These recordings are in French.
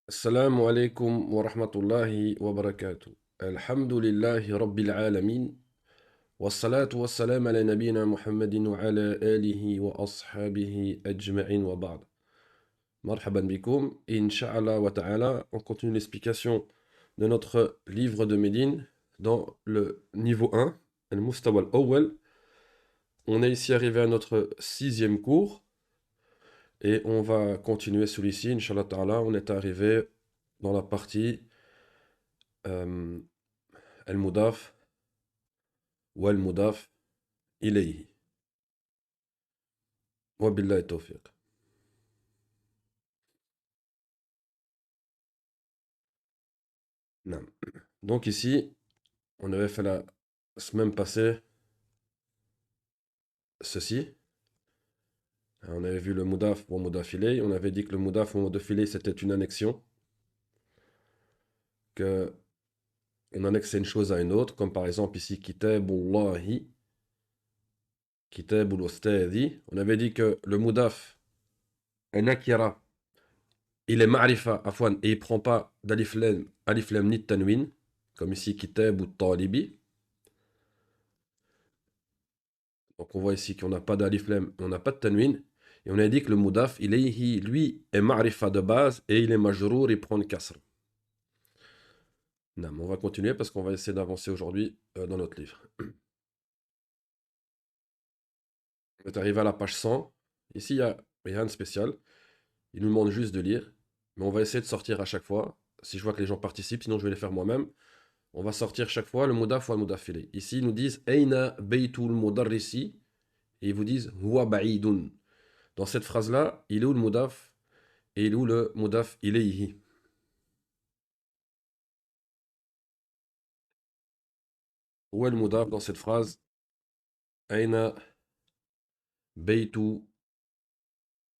السلام عليكم ورحمة الله وبركاته. الحمد لله رب العالمين، والصلاة والسلام على نبينا محمد وعلى آله وأصحابه أجمعين وبعد. مرحبا بكم. Inch'Allah wa ta'ala, on continue l'explication de notre livre de Médine dans le niveau 1, Al-Mustawa al-Awwal. On est ici arrivé à notre 6e cours et on va continuer celui-ci, Inch'Allah ta'ala. On est arrivé dans la partie المضاف والمضاف إليه. وبالله التوفيق. Non. Donc ici, on avait fait la semaine passée ceci. On avait vu le mudaf ou mudaf ilay. On avait dit que le mudaf ou mudaf ilay c'était une annexion, que on annexait une chose à une autre, comme par exemple ici kitabullahi, kitabul ustadi. On avait dit que le mudaf nakira, il est ma'rifa afwan et il prend pas alif lam ni de tanwin, comme ici kitab ou talibi. Donc on voit ici qu'on n'a pas d'alif lam, on n'a pas de tanwin. Et on a dit que le mudaf, ilayhi, lui, est ma'rifa de base et il est majrour, il prend le kasr. Non, on va continuer parce qu'on va essayer d'avancer aujourd'hui dans notre livre. On est arrivé à la page 100. Ici, il y a rien de spécial. Il nous demande juste de lire. Mais on va essayer de sortir à chaque fois. Si je vois que les gens participent, sinon je vais les faire moi-même. On va sortir chaque fois le mudaf ou le mudaf ilay. Ici, ils nous disent Aina baytul mudarrisi. Et ils vous disent Huwa ba'idun. Dans cette phrase-là, il est où le mudaf et il est où le mudaf ilayhi? Où est le mudaf dans cette phrase? Aina baytu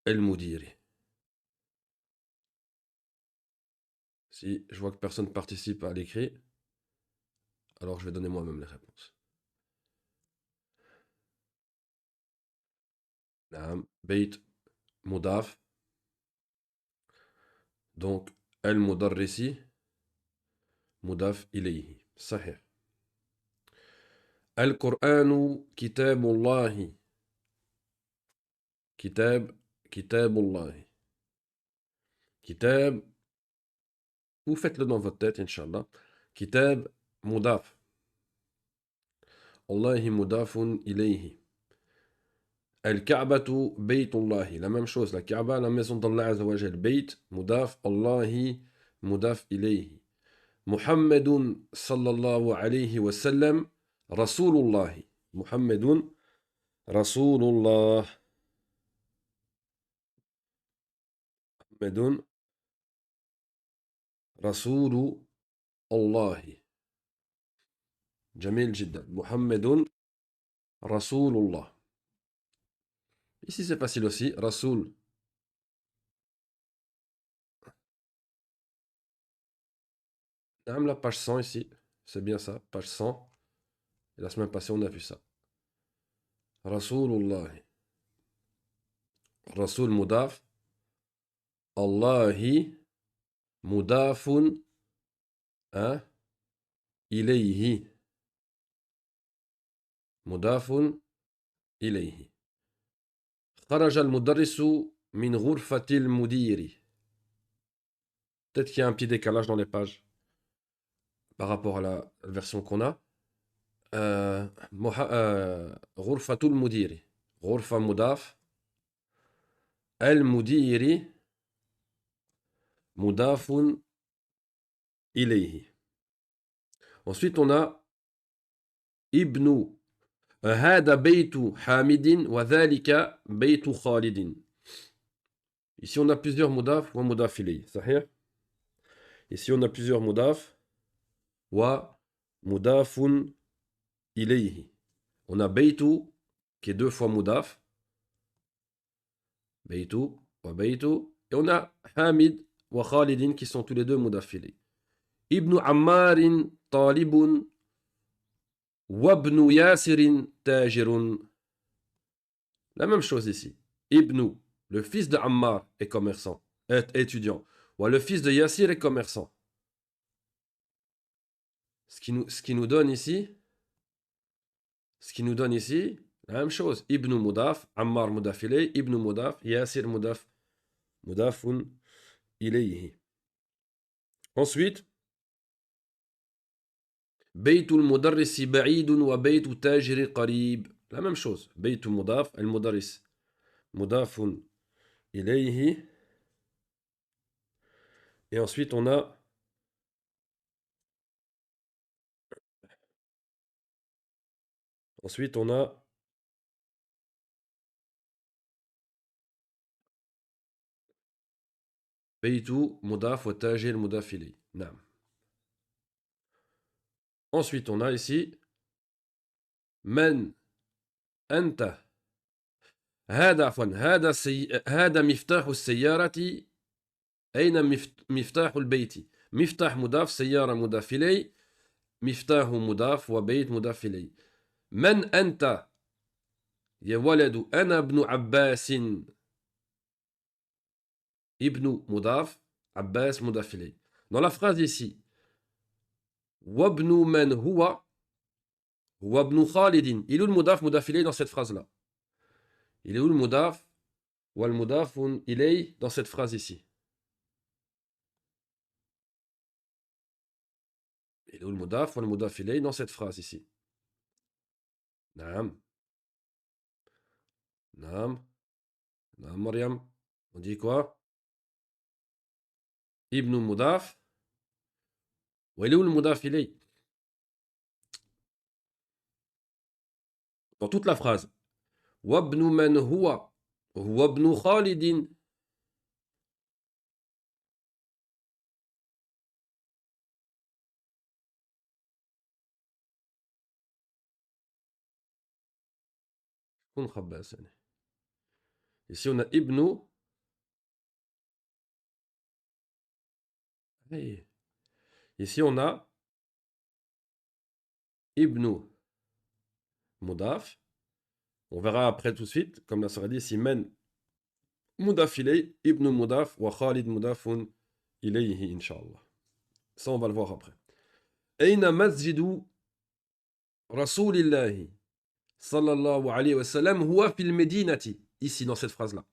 el-mudiri. Si je vois que personne participe à l'écrit, alors je vais donner moi-même les réponses. Naam, bayt mudaf. Donc, el-mudarrisi, mudaf ilayhi. Sahih. Al-Qur'anu kitabullahi. Kitabullahi. Kitab, vous faites-le dans votre tête, Inch'Allah. Kitab, mudaf. Allahi mudafun ilayhi. Al-Ka'batu baytullahi. La même chose, la Kaaba, la maison d'Allah Azza wa Jal. Bayt, mudaf, Allahi, mudaf ilayhi. Muhammadun sallallahu alayhi wa sallam, Rasulullahi. Muhammadun, Rasulullah. Muhammadun, Rasulullahi. Jamil jiddan. Muhammadun, Rasulullah. Ici c'est facile aussi. Rasoul. Même la page 100 ici. C'est bien ça. Page 100. Et la semaine passée on a vu ça. Rasulullahi. Rasoul mudaf. Allahi mudafun ilayhi. Mudafun ilayhi. خرج المدرس من غرفة المدير. Peut-être qu'il y a un petit décalage dans les pages par rapport à la version qu'on a. غرفة المدير. غرفة مضاف. المدير مضاف إليه. Ensuite, on a ابن. هذا بيت حامد وذلك بيت خالد. Ici, on a plusieurs mudaf ou mudaf ilayhi. صحيح? Ici, on a plusieurs mudaf wa mudafun ilayhi. On a baytu qui est deux fois mudaf. Baytu wa baytu. Et on a Hamid wa Khalidin qui sont tous les deux mudaf ilayhi. Ibn Ammarin talibun wabnu Yasirin tajirun. La même chose ici. Ibn, le fils de Ammar, est commerçant, est étudiant. Ouais, le fils de Yassir est commerçant. Ce qui nous donne ici, la même chose. Ibn Mudaf, Ammar Mudaf ilay, Ibn Mudaf, Yassir Mudaf, Mudafun ilayhi. Ensuite, Baytul Mudarrisi ba'idun wa Baytu Tajiri qarib. La même chose. Baytu Mudaf, Al Mudarris, Mudafun ilayhi. Et ensuite, on a Baytu Mudaf wa Tajir Mudaf ilayhi. Naam. Ensuite, on a ici Man Anta. هذا عفوا هذا مفتاح السيارة. أين مفتاح البيت؟ مفتاح مضاف، سيارة مضاف إليه، مفتاح مضاف وبيت مضاف إليه. من أنت يا ولد؟ أنا ابن عباس. ابن مضاف، عباس مضاف إليه. Dans la phrase ici, وابن من هو؟ هو ابن خالد. Il est où le مضاف مضاف إليه dans cette phrase-là? Il est où le مضاف والمضاف إليه dans cette phrase ici? Il est où le mudaf ou le mudaf ilayh dans cette phrase ici? Naam. Naam. Naam, Mariam. On dit quoi? Ibn mudaf. Où il est où le mudaf ilayh? Dans toute la phrase. Wabnu man huwa. Huwa ibn Khalidin. Kun khabbas. Ici on a ibn. Hey. Ici on a ibn mudaf. On verra après tout de suite, comme la sera dit, si men mudaf ilayh, ibn mudaf, wa Khalid mudafun ilayhi, inshallah. Ça on va le voir après. Aina masjidu Rasulillahi sallallahu alayhi wa sallam huwa fil medinati. Ici dans cette phrase-là.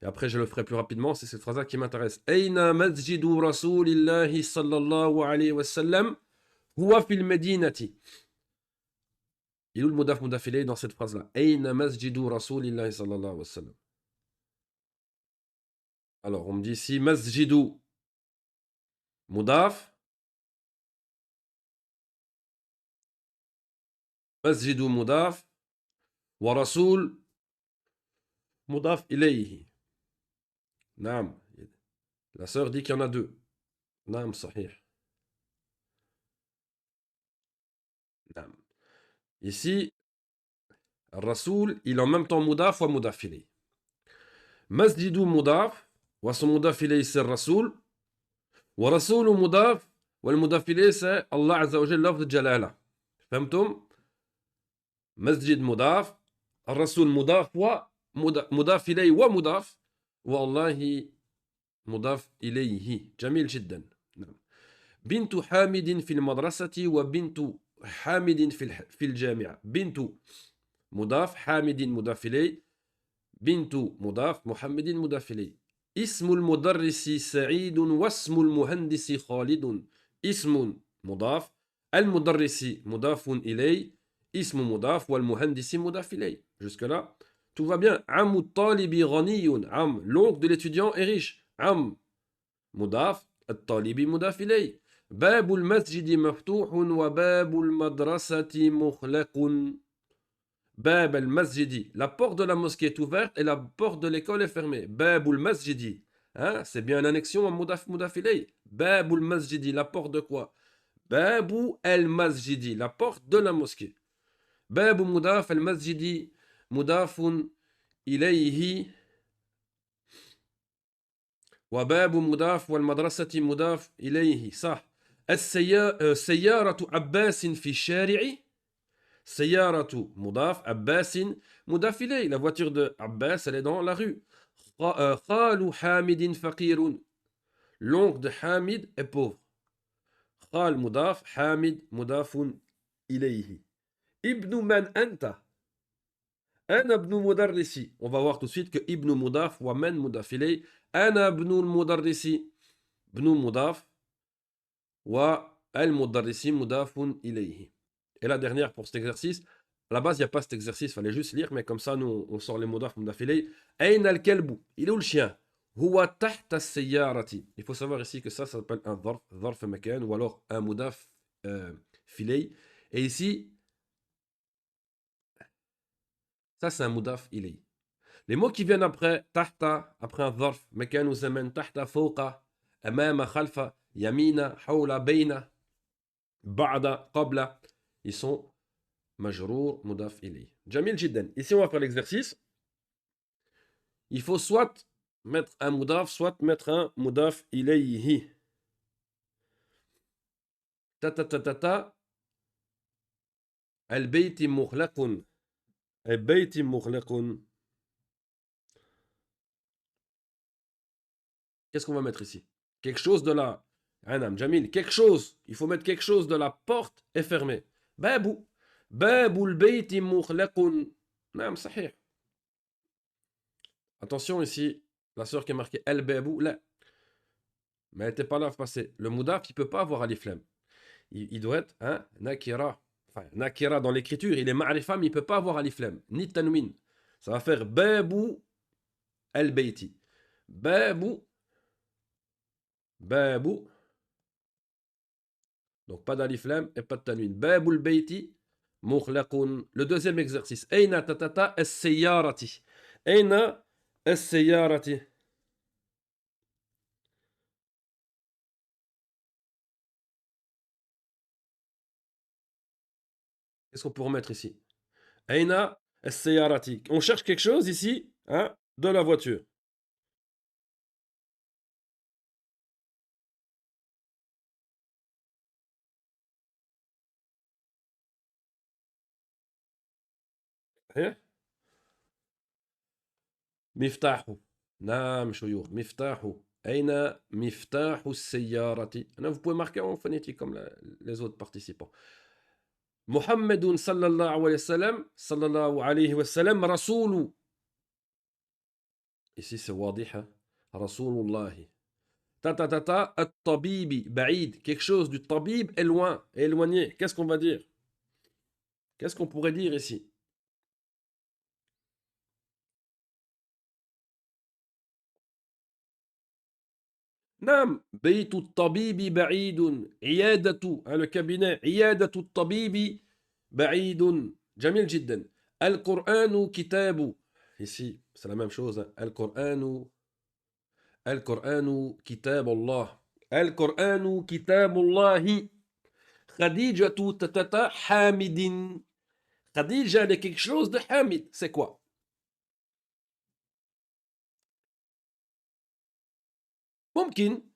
Et après je le ferai plus rapidement, c'est cette phrase-là qui m'intéresse. Aina masjidu Rasulillahi sallallahu alayhi wa sallam huwa fil medinati. Il est où le mudaf mudaf ilayh dans cette phrase-là? Aina masjidu Rasulillahi sallallahu alayhi wa sallam. Alors on me dit ici masjidu mudaf. Masjidu mudaf. Wa Rasul mudaf ilayhi. Naam. La sœur dit qu'il y en a deux. Naam, sahih. Naam. Ici, Rasoul, il est en même temps mudaf ou mudaf ilayh. Masjidu mudaf, wa son mudaf ilayh c'est Rasoul, wa Rasoul mudaf, wa le mudaf ilayh c'est Allah Azza wa Jalla lafz jalala. فهمتم؟ مسجد مضاف، الرسول مضاف ومضاف إليه ومضاف، والله مضاف إليه. جميل جدا. نعم. بنت حامد في المدرسة وبنت حامد في الجامعة. بنت مضاف، حامد مضاف إليه، بنت مضاف، محمد مضاف إليه. اسم المدرس سعيد واسم المهندس خالد. اسم مضاف، المدرس مضاف إليه، اسم مضاف والمهندس مضاف إليه. Jusque là, tout va bien. عم الطالب غني. عم, l'oncle de l'étudiant est riche. عم مضاف، الطالب مضاف إليه. باب المسجد مفتوح وباب المدرسة مغلق. باب المسجد, la porte de la mosquée est ouverte et la porte de l'école est fermée. باب المسجد, hein, c'est bien l'annexion en mudaf mudaf ilayh. باب المسجد, la porte de quoi? باب المسجد, la porte de la mosquée. باب مضاف، المسجد مضاف إليه، وباب مضاف والمدرسة مضاف إليه. صح. سيارة عباس في الشارع. سيارة مضاف، عباس مضاف إليه. La voiture de Abbas, elle est dans la rue. خال حامد فقير. L'oncle de Hamid est pauvre. Khal mudaf, Hamid mudafun ilayhi. Ibn man anta. Ana ibn mudarrisi. On va voir tout de suite que ibn mudaf wa man mudaf ilayhi. Ana ibn mudarrisi. Ibn mudaf wa al mudarrisi mudafun ilayhi. Et la dernière pour cet exercice, à la base, il n'y a pas cet exercice, il fallait juste lire, mais comme ça, nous, on sort les mudaf mudaf ilayhi. Ayn al kalbu. Il est où le chien? Huwa tahta as-sayyarati. Il faut savoir ici que ça s'appelle un dharf makan, ou alors un mudaf ilayhi. Et ici, ça c'est un mudaf ilayhi. Les mots qui viennent après tahta, après un dharf makan ou zaman, tahta, fawqa, amama, khalfa, yamina, hawla, bayna, ba'da, qabla, ils sont majrour, mudaf ilayhi. Jamil jiddan. Ici, on va faire l'exercice. Il faut soit mettre un mudaf, soit mettre un mudaf ilayhi. Ta ta ta ta ta. Al-bayti mughlaqun. Al-bayti mughlaqun. Qu'est-ce qu'on va mettre ici? Quelque chose de la... Anam, Jamil, quelque chose. Il faut mettre quelque chose de la porte est fermé. Babou. Babou al-bayti mughlaqun. Naam, sahih. Attention ici, la sœur qui est marquée al-babou, là. Mais elle n'était pas là passé. Le mudaf, il ne peut pas avoir alif lam. Il doit être un nakira. Enfin, nakira dans l'écriture, il est ma'rifa, mais il ne peut pas avoir alif lam, ni tanwin. Ça va faire babu al-bayti. Babu. Babu. Donc pas d'alif lam et pas de tanwin. Babu al-bayti mughlaqun. Le deuxième exercice. Aina tatata as-sayyarati. Aina as-sayyarati. Qu'est-ce qu'on peut remettre ici? Aina as-sayyarati. On cherche quelque chose ici, hein, de la voiture. Hein? مفتاحه نعم شيوخ مفتاحه أين مفتاح السيارة أنا vous pouvez marquer en phonétique comme les autres participants محمد صلى الله عليه وسلم صلى الله عليه وسلم رسول ici c'est واضحة رسول الله ta ta ta الطبيب بعيد quelque chose du tabib est loin éloigné qu'est-ce qu'on va dire qu'est-ce qu'on pourrait dire ici نعم بيت الطبيب بعيد عيادة le cabinet عيادة الطبيب بعيد جميل جدا القرآن كتاب ici c'est la même chose القرآن كتاب الله القرآن كتاب الله خديجة تتتا حامد خديجة elle est quelque chose de حامد c'est quoi ممكن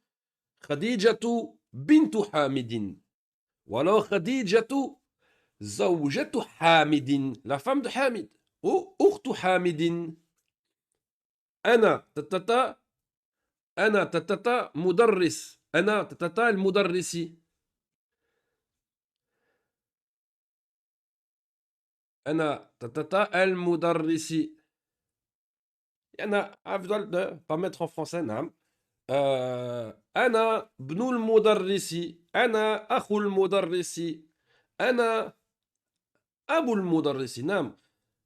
خديجة بنت حامد ولو خديجة زوجة حامد la femme de حامد أو أخت حامد أنا تتتا أنا تتتا مدرس أنا تتتا المدرسي أنا تتتا المدرسي أنا أفضل de pas mettre en français نعم أنا ابن المدرس أنا أخو المدرس أنا أبو المدرس نعم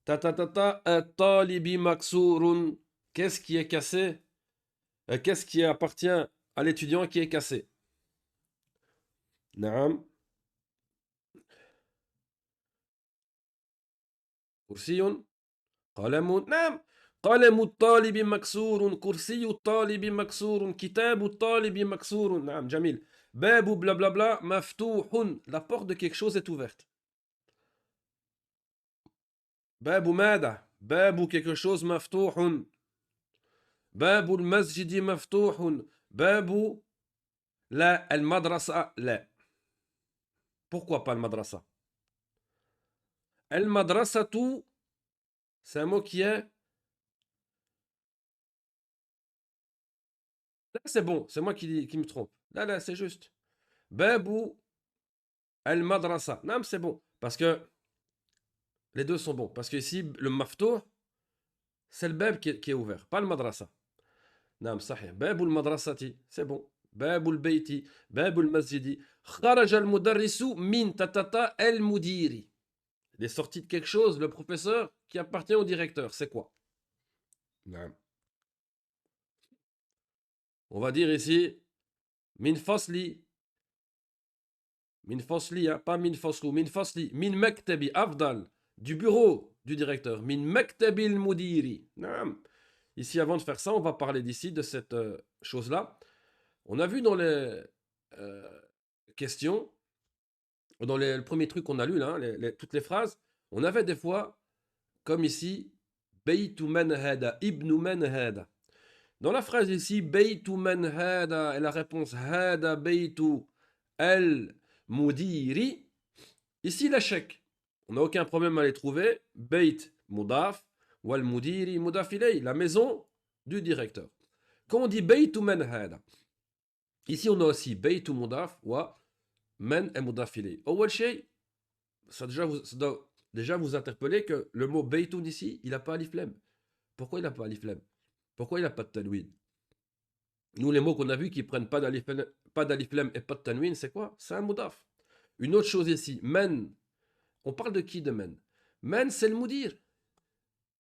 تتتا الطالب مكسور qu'est-ce qui est cassé qu'est-ce qui appartient à l'étudiant qui est cassé نعم كرسي قلم نعم قلم الطالب مكسور كرسي الطالب مكسور كتاب الطالب مكسور نعم جميل باب بلا بلا بلا مفتوح la porte de quelque chose est ouverte باب ماذا باب quelque chose مفتوح باب المسجد مفتوح باب لا المدرسة لا pourquoi pas المدرسة المدرسة c'est un mot qui est C'est bon, c'est moi qui me trompe. Là, c'est juste. Babou al-madrasa. Non, c'est bon. Parce que les deux sont bons. Parce que ici, le maftour, c'est le bab qui est ouvert, pas le madrasa. Non, صحيح. باب المدرسة, c'est bon. باب البيت, باب المسجد. خرج المدرس من تتتا المدير. Il est sorti de quelque chose, le professeur, qui appartient au directeur. C'est quoi? Non. On va dire ici, min fasli. Min fasli, hein, pas min faslu, min fasli. Min maktabi, afdal. Du bureau du directeur. Min maktabi al-mudiri. Non. Ici, avant de faire ça, on va parler d'ici, de cette chose-là. On a vu dans les questions, dans le premier truc qu'on a lu, là, toutes les phrases, on avait des fois, comme ici, Beytu man hada, ibnu man hada. Dans la phrase ici, Beytu man hada, et la réponse hada beytu al mudiri, ici l'échec. On n'a aucun problème à les trouver. Beyt mudaf, wal mudiri mudaf ilay, la maison du directeur. Quand on dit Beytu man hada, ici on a aussi Beytu mudaf wa man et mudaf ilay. Awal shay, ça doit déjà vous interpeller que le mot Beytoun ici, il n'a pas alif lam. Pourquoi il n'a pas alif lam? Pourquoi il n'a pas de tanwin? Nous, les mots qu'on a vus qui prennent pas d'alif lam et pas de tanwin, c'est quoi? C'est un mudaf. Une autre chose ici, man. On parle de qui de man? Man, c'est le mudir.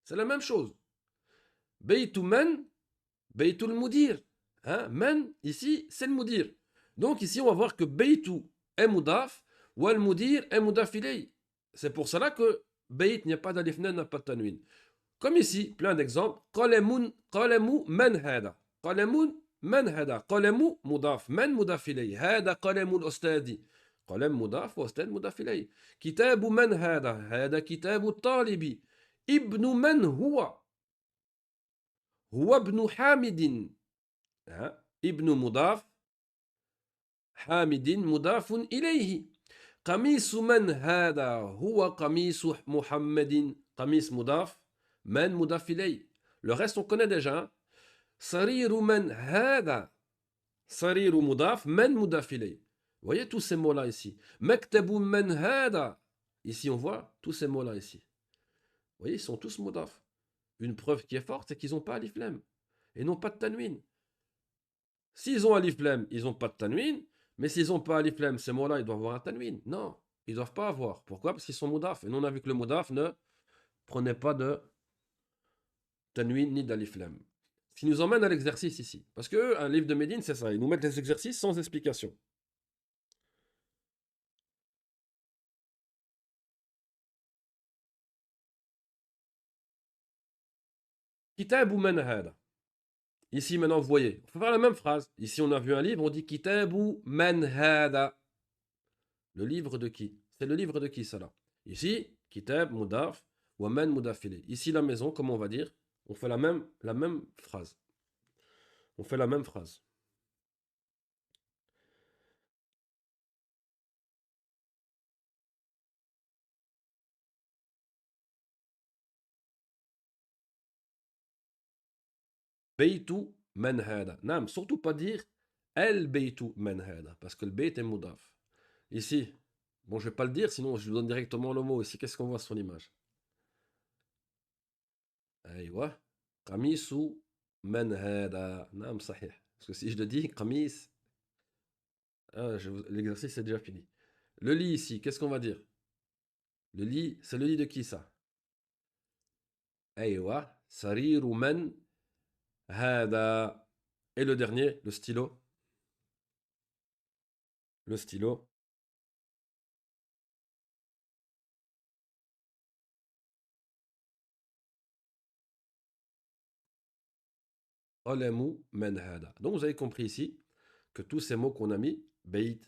C'est la même chose. Beytou man, beytou le mudir. Hein? Man, ici, c'est le mudir. Donc ici, on va voir que beytou est mudaf, ou al mudir est mudaf ilay. C'est pour cela que Beit n'y a pas d'alif lam, n'a pas de tanwin. Comme ici, plein d'exemples. Qalamu man hada. Qalamun man hada. Qalamu mudaf. Man mudaf ilay. Hada qalamu al-ustadi. قلم مضاف واستاذ مضاف إليه. كتاب من هذا؟ هذا كتاب الطالب. ابن من هو؟ هو ابن حامد. ابن مضاف، حامد مضاف إليه. قميص من هذا؟ هو قميص محمد. قميص مضاف، من مضاف إليه. Le reste on connaît déjà. سرير من هذا؟ سرير مضاف، من مضاف إليه. Vous voyez tous ces mots-là ici. Maktabu man hada. Ici, on voit tous ces mots-là ici. Vous voyez, ils sont tous mudaf. Une preuve qui est forte, c'est qu'ils n'ont pas alif lam. Et n'ont pas de tanwin. S'ils ont alif lam, ils n'ont pas de tanwin. Mais s'ils n'ont pas alif lam, ces mots-là, ils doivent avoir un tanwin. Non, ils ne doivent pas avoir. Pourquoi? Parce qu'ils sont mudaf. Et nous, on a vu que le mudaf ne prenait pas de tanwin ni d'alif lam. Ce qui nous emmène à l'exercice ici. Parce qu'un livre de Médine, c'est ça. Ils nous mettent les exercices sans explication. Kitab ou man hada. Ici, maintenant, vous voyez, on peut faire la même phrase. Ici, on a vu un livre, on dit Kitabu man hada. Le livre de qui? C'est le livre de qui, ça là? Ici, Kitab, Mudaf, wa man mudaf ilay. Ici, la maison, comment on va dire? On fait la même phrase. On fait la même phrase. Beytu man hada. Nam, surtout pas dire El beytu man hada, parce que le beyt est Mudaf. Ici, bon, je vais pas le dire, sinon je vous donne directement le mot. Ici, qu'est-ce qu'on voit sur l'image? Aïwa. Qamisu man hada. Nam, sahih. Parce que si je le dis, qamis, ah, l'exercice est déjà fini. Le lit ici, qu'est-ce qu'on va dire? Le lit, c'est le lit de qui ça? Aïwa. Sariru man hada. Et le dernier, le stylo. Le stylo. Qalamu man hada. Donc vous avez compris ici que tous ces mots qu'on a mis, beit,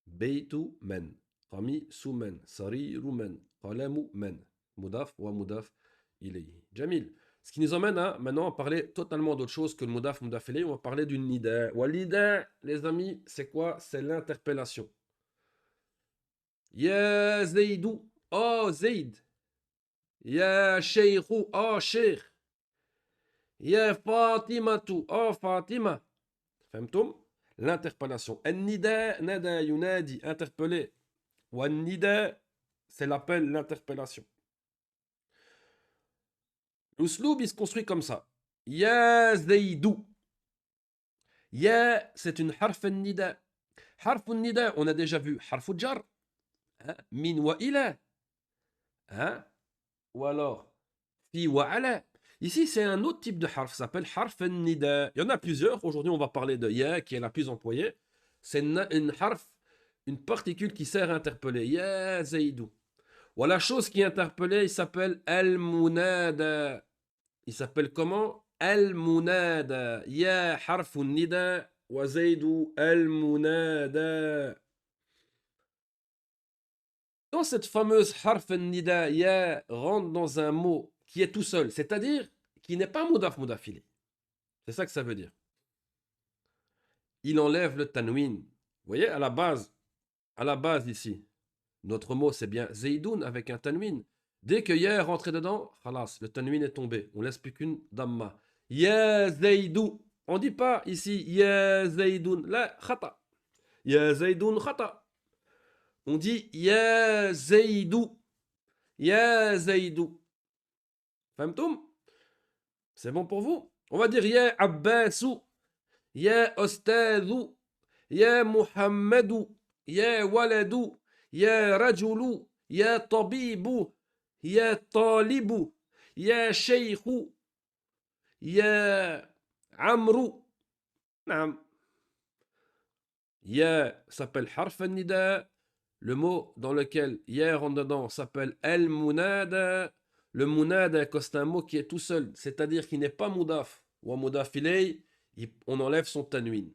beitu man, qami su man, sariru man, qalamu man, mudaf wa mudaf ilayhi. Jamil. Ce qui nous emmène à maintenant à parler totalement d'autre chose que le mudaf, mudaf ilayhi. On va parler d'une nida. Wa nida, les amis, c'est quoi? C'est l'interpellation. Ya Zaydou, oh Zayd. Ya Sheikhou, oh Sheikh. Ya Fatimatu, oh Fatima. فهمتم؟ L'interpellation. النداء nada yunadi, interpellé. والنداء, c'est l'appel, l'interpellation. L'usloub, il se construit comme ça. Ya zaydou. Ya, c'est une harf nida. Harf nida, on a déjà vu harf jar. Hein, min wa ila. Hein, ou alors fi wa ala. Ici, c'est un autre type de harf, ça s'appelle harf nida. Il y en a plusieurs. Aujourd'hui, on va parler de ya, qui est la plus employée. C'est une harf, une particule qui sert à interpeller. Ya zaydou. Ou la chose qui est interpellée, il s'appelle al-munada. Il s'appelle comment? Al-munada. Ya harf nida wa zaydou al-munada. Quand cette fameuse harf nida ya rentre dans un mot qui est tout seul, c'est-à-dire qui n'est pas mudaf mudafilé, c'est ça que ça veut dire. Il enlève le tanwin. Vous voyez, à la base ici, notre mot c'est bien zaydoun avec un tanwin. Dès que ya est rentré dedans, khalas, le tanwin est tombé. On laisse plus qu'une damma. Ya zaydou. On dit pas ici ya zaydoun. Là, khata. Ya zaydoun khata. On dit ya zaydou. Ya zaydou. Famtoum? C'est bon pour vous? On va dire ya abbasou. Ya ostadou. Ya muhammadou. Ya waladou. Ya rajulou. Ya tabibou. Ya talibou. Ya sheikhou. Ya amrou. Naam. Ya s'appelle harf nida. Le mot dans lequel ya rentre dedans s'appelle al-munada. Le munada, c'est un mot qui est tout seul, c'est-à-dire qui n'est pas mudaf. Ou mudaf ilay, on enlève son tanwin.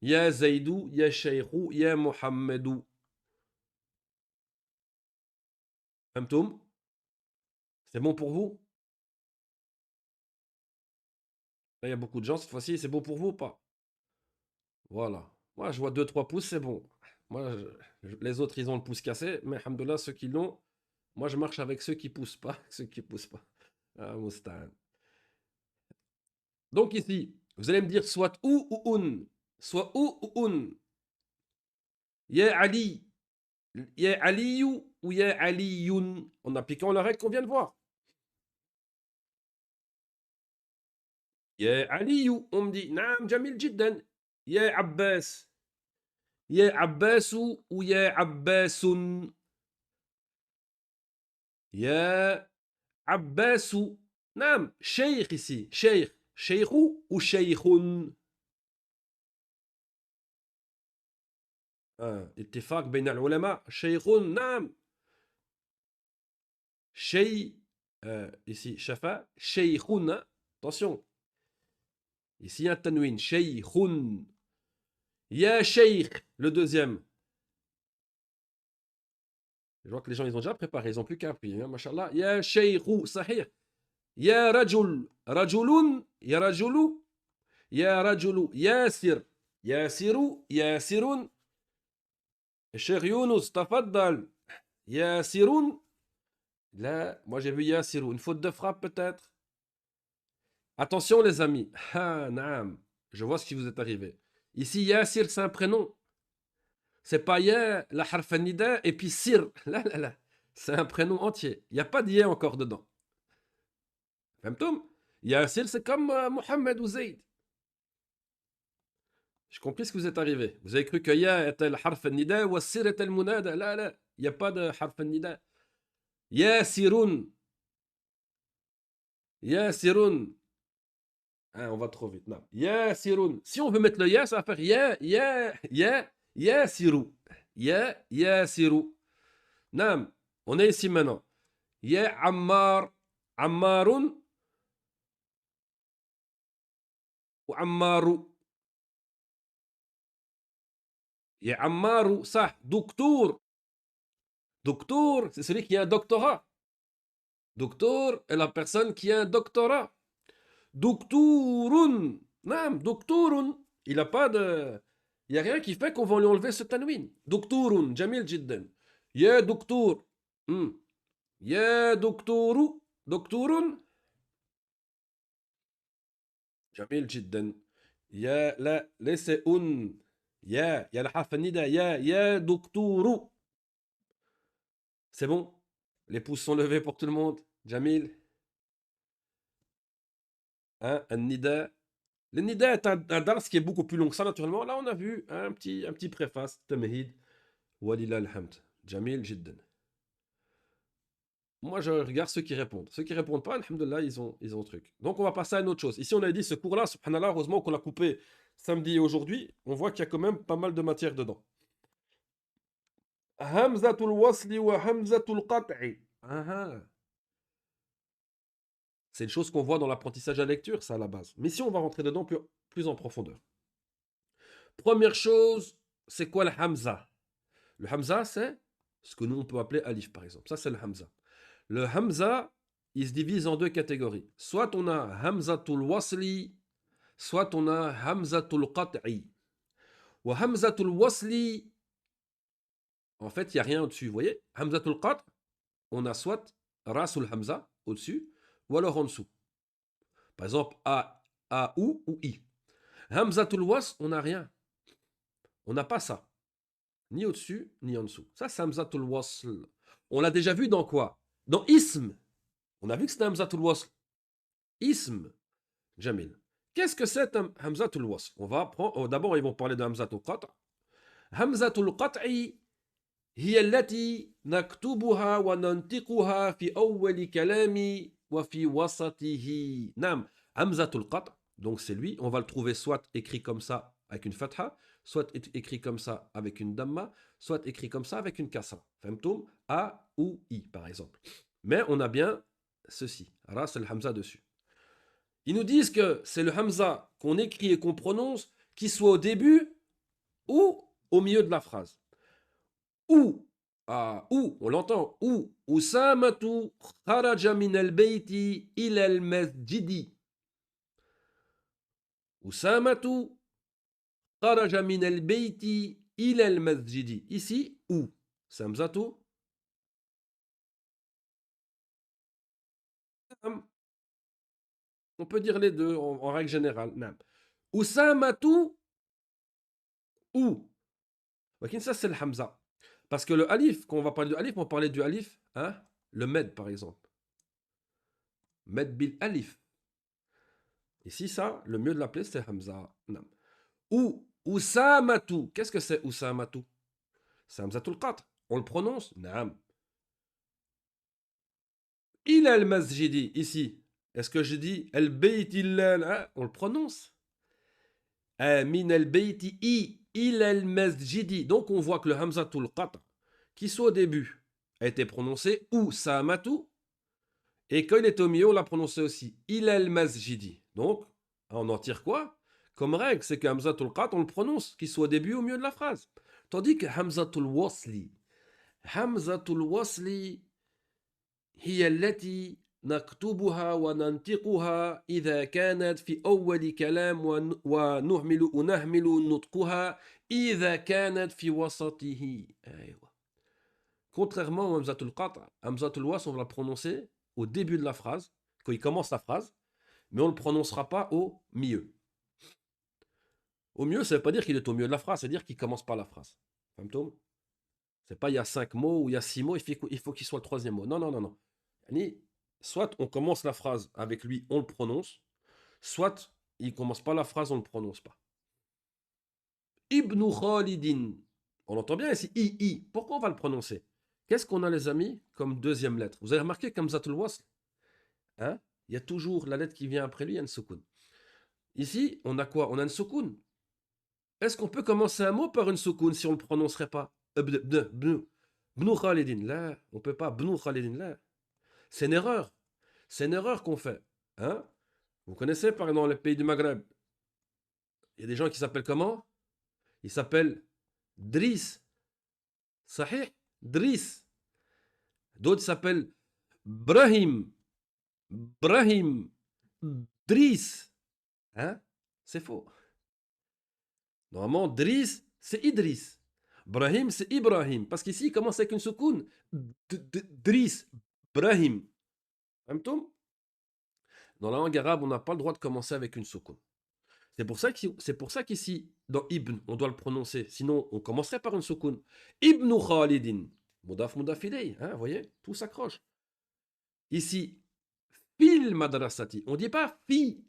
Ya zaydou, ya shaykhou, ya muhammadou. Famtoum? C'est bon pour vous? Là, il y a beaucoup de gens, cette fois-ci, c'est bon pour vous ou pas? Voilà. Moi, je vois 2-3 pouces, c'est bon. Moi, les autres, ils ont le pouce cassé, mais alhamdoulilah, ceux qui l'ont, moi, je marche avec ceux qui poussent pas, ceux qui poussent pas. Ah, moustan. Donc ici, vous allez me dire soit ou un. Soit ou un. Ya Ali. Ya Aliyu ou ya Aliyun. En appliquant la règle qu'on vient de voir. Ya Aliyu. On me dit, naam, jamil jiddan. Ya Abbas. Ya Abbasu ou ya Abbasun. Ya Abbasu. Naam, sheikh ici. Sheikh. Sheikhou ou sheikhun. اتفاق بين العلماء شيخ نعم شيء ici shafa sheikhun attention ici un tanwin sheikhun ya sheikh le deuxième je vois que les gens ils ont déjà préparé ils ont plus qu'à appuyer hein, mashallah ya sheikhou sahih ya rajul rajulun ya rajulu ya rajulu yasir yasiru yasirun الشيخ يونس تفضل ياسر Là, moi j'ai vu Yassirou. Une faute de frappe peut-être? Attention les amis. Ah, naam. Je vois ce qui vous est arrivé. Ici, Yassir, c'est un prénom. C'est pas Ya, la harf nida, et puis Sir. Là, là, là. C'est un prénom entier. Il n'y a pas de Ya encore dedans. Femtoum? Yassir, c'est comme Mohamed ou Zayd. Je comprends ce qui vous est arrivé. Vous avez cru que Ya était le harf nida ou Sir était le munada. Là, là. Il n'y a pas de harf nida. Yassirun. Yassirun. Ah, on va trop vite. Non. Ya Siroun. Si on veut mettre le ya, ça va faire ya Sirou. Ya Sirou. Nam. On est ici maintenant. Ya Ammar. Ammarun. Ou Ammaru. Ya Ammaru. Ça. Docteur. Docteur, c'est celui qui a un doctorat. Docteur est la personne qui a un doctorat. Doctourun. Nam. Doctourun. Il n'a pas de. Il n'y a rien qui fait qu'on va lui enlever ce tanwin. Doctourun. Jamil jiddan. Ya docteur. يا دكتور دكتور جميل جدا يا لا ليس أن. يا الحرف النداء يا دكتور. C'est bon? Les pouces sont levés pour tout le monde. Jamil, hein, un nida. Le nida est un dars qui est beaucoup plus long que ça, naturellement. Là, on a vu un petit préface, tamhid, walillah alhamd. Jamil, jiddan. Moi, je regarde ceux qui répondent. Ceux qui répondent pas, alhamdoulilah, ils ont le truc. Donc, on va passer à une autre chose. Ici, on a dit ce cours-là, subhanallah, heureusement qu'on l'a coupé samedi et aujourd'hui. On voit qu'il y a quand même pas mal de matière dedans. Hamzatul wasli wa hamzatul qat'i. Ah, ah. C'est une chose qu'on voit dans l'apprentissage à la lecture, ça à la base. Mais si on va rentrer dedans plus en profondeur. Première chose, c'est quoi le hamza? Le hamza, c'est ce que nous on peut appeler alif, par exemple. Ça, c'est le hamza. Le hamza, il se divise en deux catégories. Soit on a hamzatul wasli, soit on a hamzatul qat'i. Ou hamzatul wasli, en fait, il n'y a rien au-dessus. Vous voyez? Hamzatul qat', on a soit rasul hamza au-dessus, ou alors en dessous. Par exemple, a, ou i. Hamzatul was, on n'a rien. On n'a pas ça. Ni au-dessus, ni en dessous. Ça, c'est hamzatul wasl. On l'a déjà vu dans quoi? Dans ism. On a vu que c'était hamzatul wasl. Ism. Jamil. Qu'est-ce que c'est un hamzatul wasl? On va prendre. D'abord, ils vont parler de hamzatul qat'. Hamzatul qat'i هي التي نكتبها وننطقها في أول كلام وفي وسطه. نعم. Hamzatul qat'. Donc c'est lui. On va le trouver soit écrit comme ça avec une fatha, soit écrit comme ça avec une damma, soit écrit comme ça avec une kasra. Famtoum, A ou I par exemple. Mais on a bien ceci. Ras el hamza dessus. Ils nous disent que c'est le hamza qu'on écrit et qu'on prononce qui soit au début ou au milieu de la phrase. Ou, on l'entend, ou Usamatu kharaja min al-bayti ila al-masjidi. Usamatu kharaja min al-bayti ila al-masjidi. Ici, ou. Samzatu. On peut dire les deux en règle générale. Usamatu ou. Ça, c'est le hamza. Parce que le alif, quand on va parler du alif, on va parler du alif, hein, le med par exemple. Med bil alif. Ici, ça, le mieux de l'appeler, c'est hamza. Ou Usamatu. Qu'est-ce que c'est Usamatu? C'est hamzatul qat'. On le prononce? Naam. Il al masjidi, ici. Est-ce que je dis al bayti hein? On le prononce? Min al bayti il al masjidi. Donc on voit que le hamzatul qat', qui soit au début, a été prononcé ou samatu, et quand il est au milieu, on l'a prononcé aussi il al masjidi. Donc, on en tire quoi? Comme règle, c'est que hamzatul qat', on le prononce, qu'il soit au début ou au milieu de la phrase. Tandis que hamzatul wasli, hamzatul wasli, هي التي نكتبها وننطقها إذا كانت في أول كلام ونهمل نطقها إذا كانت في وسطه. أيوة. Contrairement au Hamzatul Qat', Hamzatul Was, on va la prononcer au début de la phrase, quand il commence la phrase, mais on ne le prononcera pas au milieu. Au milieu, ça ne veut pas dire qu'il est au milieu de la phrase, c'est dire qu'il ne commence pas la phrase. C'est pas il y a 5 mots ou il y a 6 mots, il faut qu'il soit le troisième mot. Non, non, non, non. Soit on commence la phrase avec lui, on le prononce, soit il commence pas la phrase, on ne le prononce pas. Ibn Khalidin. On entend bien ici I. Pourquoi on va le prononcer? Qu'est-ce qu'on a, les amis, comme deuxième lettre? Vous avez remarqué comme Zatul Wasl, hein? Il y a toujours la lettre qui vient après lui, il y a une soukoun. Ici, on a quoi? On a une soukoun. Est-ce qu'on peut commencer un mot par une soukoun si on ne le prononcerait pas? Bnu Khalidin. Là, on ne peut pas. Bnu Khalidin. Là. C'est une erreur. C'est une erreur qu'on fait. Hein? Vous connaissez, par exemple, les pays du Maghreb, il y a des gens qui s'appellent comment? Ils s'appellent Driss. Sahih? Driss. D'autres s'appellent Brahim. Brahim. Driss. Hein? C'est faux. Normalement, Driss, c'est Idriss. Brahim, c'est Ibrahim. Parce qu'ici, il commence avec une soukoun. Driss. Brahim. Dans la langue arabe, on n'a pas le droit de commencer avec une soukoun. C'est pour ça qu'ici, dans Ibn, on doit le prononcer. Sinon, on commencerait par une soukoun. Ibn Khalidin. Mudaf ilayh, hein, vous voyez, tout s'accroche. Ici, fil madrasati. On ne dit pas fi,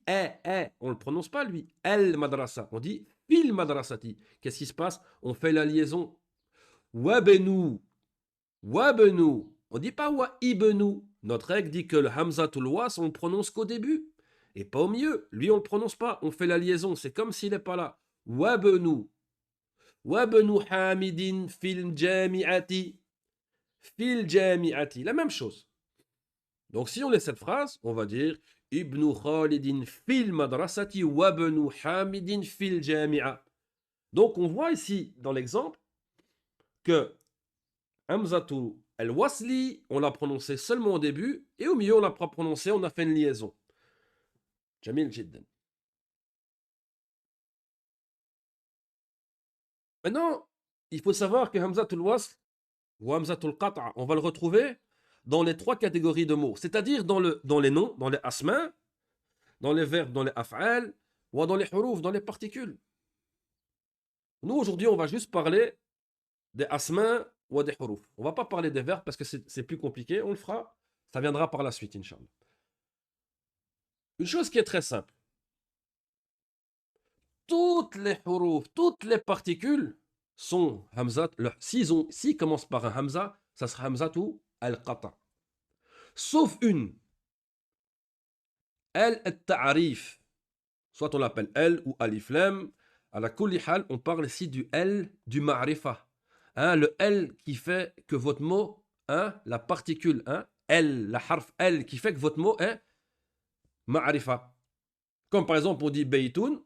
on ne le prononce pas lui. El madrasa. On dit fil madrasati. Qu'est-ce qui se passe? On fait la liaison. Wabenu. Wabenu. On ne dit pas wa ibenu. Notre règle dit que le hamzatul was, on le prononce qu'au début. Et pas au milieu. Lui, on ne le prononce pas. On fait la liaison. C'est comme s'il n'est pas là. Wabenu. Wabenu hamidin fil jami'ati. Fil jami'ati. La même chose. Donc, si on laisse cette phrase, on va dire Ibn Khalidin fil madrasati wabnu hamidin fil jami'a. Donc, on voit ici dans l'exemple que Hamzatu al-Wasli, on l'a prononcé seulement au début et au milieu, on l'a pas prononcé, on a fait une liaison. Jamil jiddan. Maintenant, il faut savoir que Hamzatu al-Wasl ou Hamzatu al-Qat'a, on va le retrouver dans les trois catégories de mots, c'est-à-dire dans les noms, dans les asma, dans les verbes, dans les af'al, ou dans les huruf, dans les particules. Nous, aujourd'hui, on va juste parler des asma ou des huruf. On ne va pas parler des verbes parce que c'est plus compliqué. On le fera. Ça viendra par la suite, Inch'Allah. Une chose qui est très simple. Toutes les huruf, toutes les particules sont hamzat. S'ils commencent par un hamza, ça sera hamzatu al-qata. Sauf une. Al-ta'rif. Soit on l'appelle L ou alif lam. À la kulli hal, on parle ici du L du ma'rifa. Hein, le L qui fait que votre mot, hein, la particule, hein, L, la harf L qui fait que votre mot est ma'rifa. Comme par exemple, on dit baytun,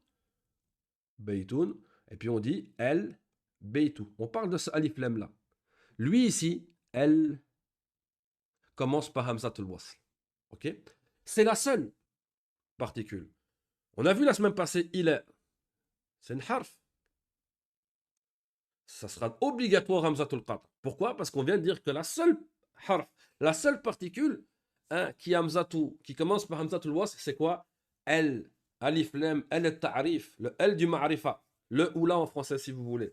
baytun, et puis on dit L, baytu. On parle de ce alif lam là. Lui ici, L commence par hamzatul wasl. Ok? C'est la seule particule. On a vu la semaine passée, il est. C'est une harf. Ça sera obligatoire hamzatul qat'. Pourquoi? Parce qu'on vient de dire que la seule harf, la seule particule hein, qui commence par hamzatul wasl, c'est quoi? L, alif lam, L al-ta'rif, le L du ma'rifa, le ou la en français si vous voulez.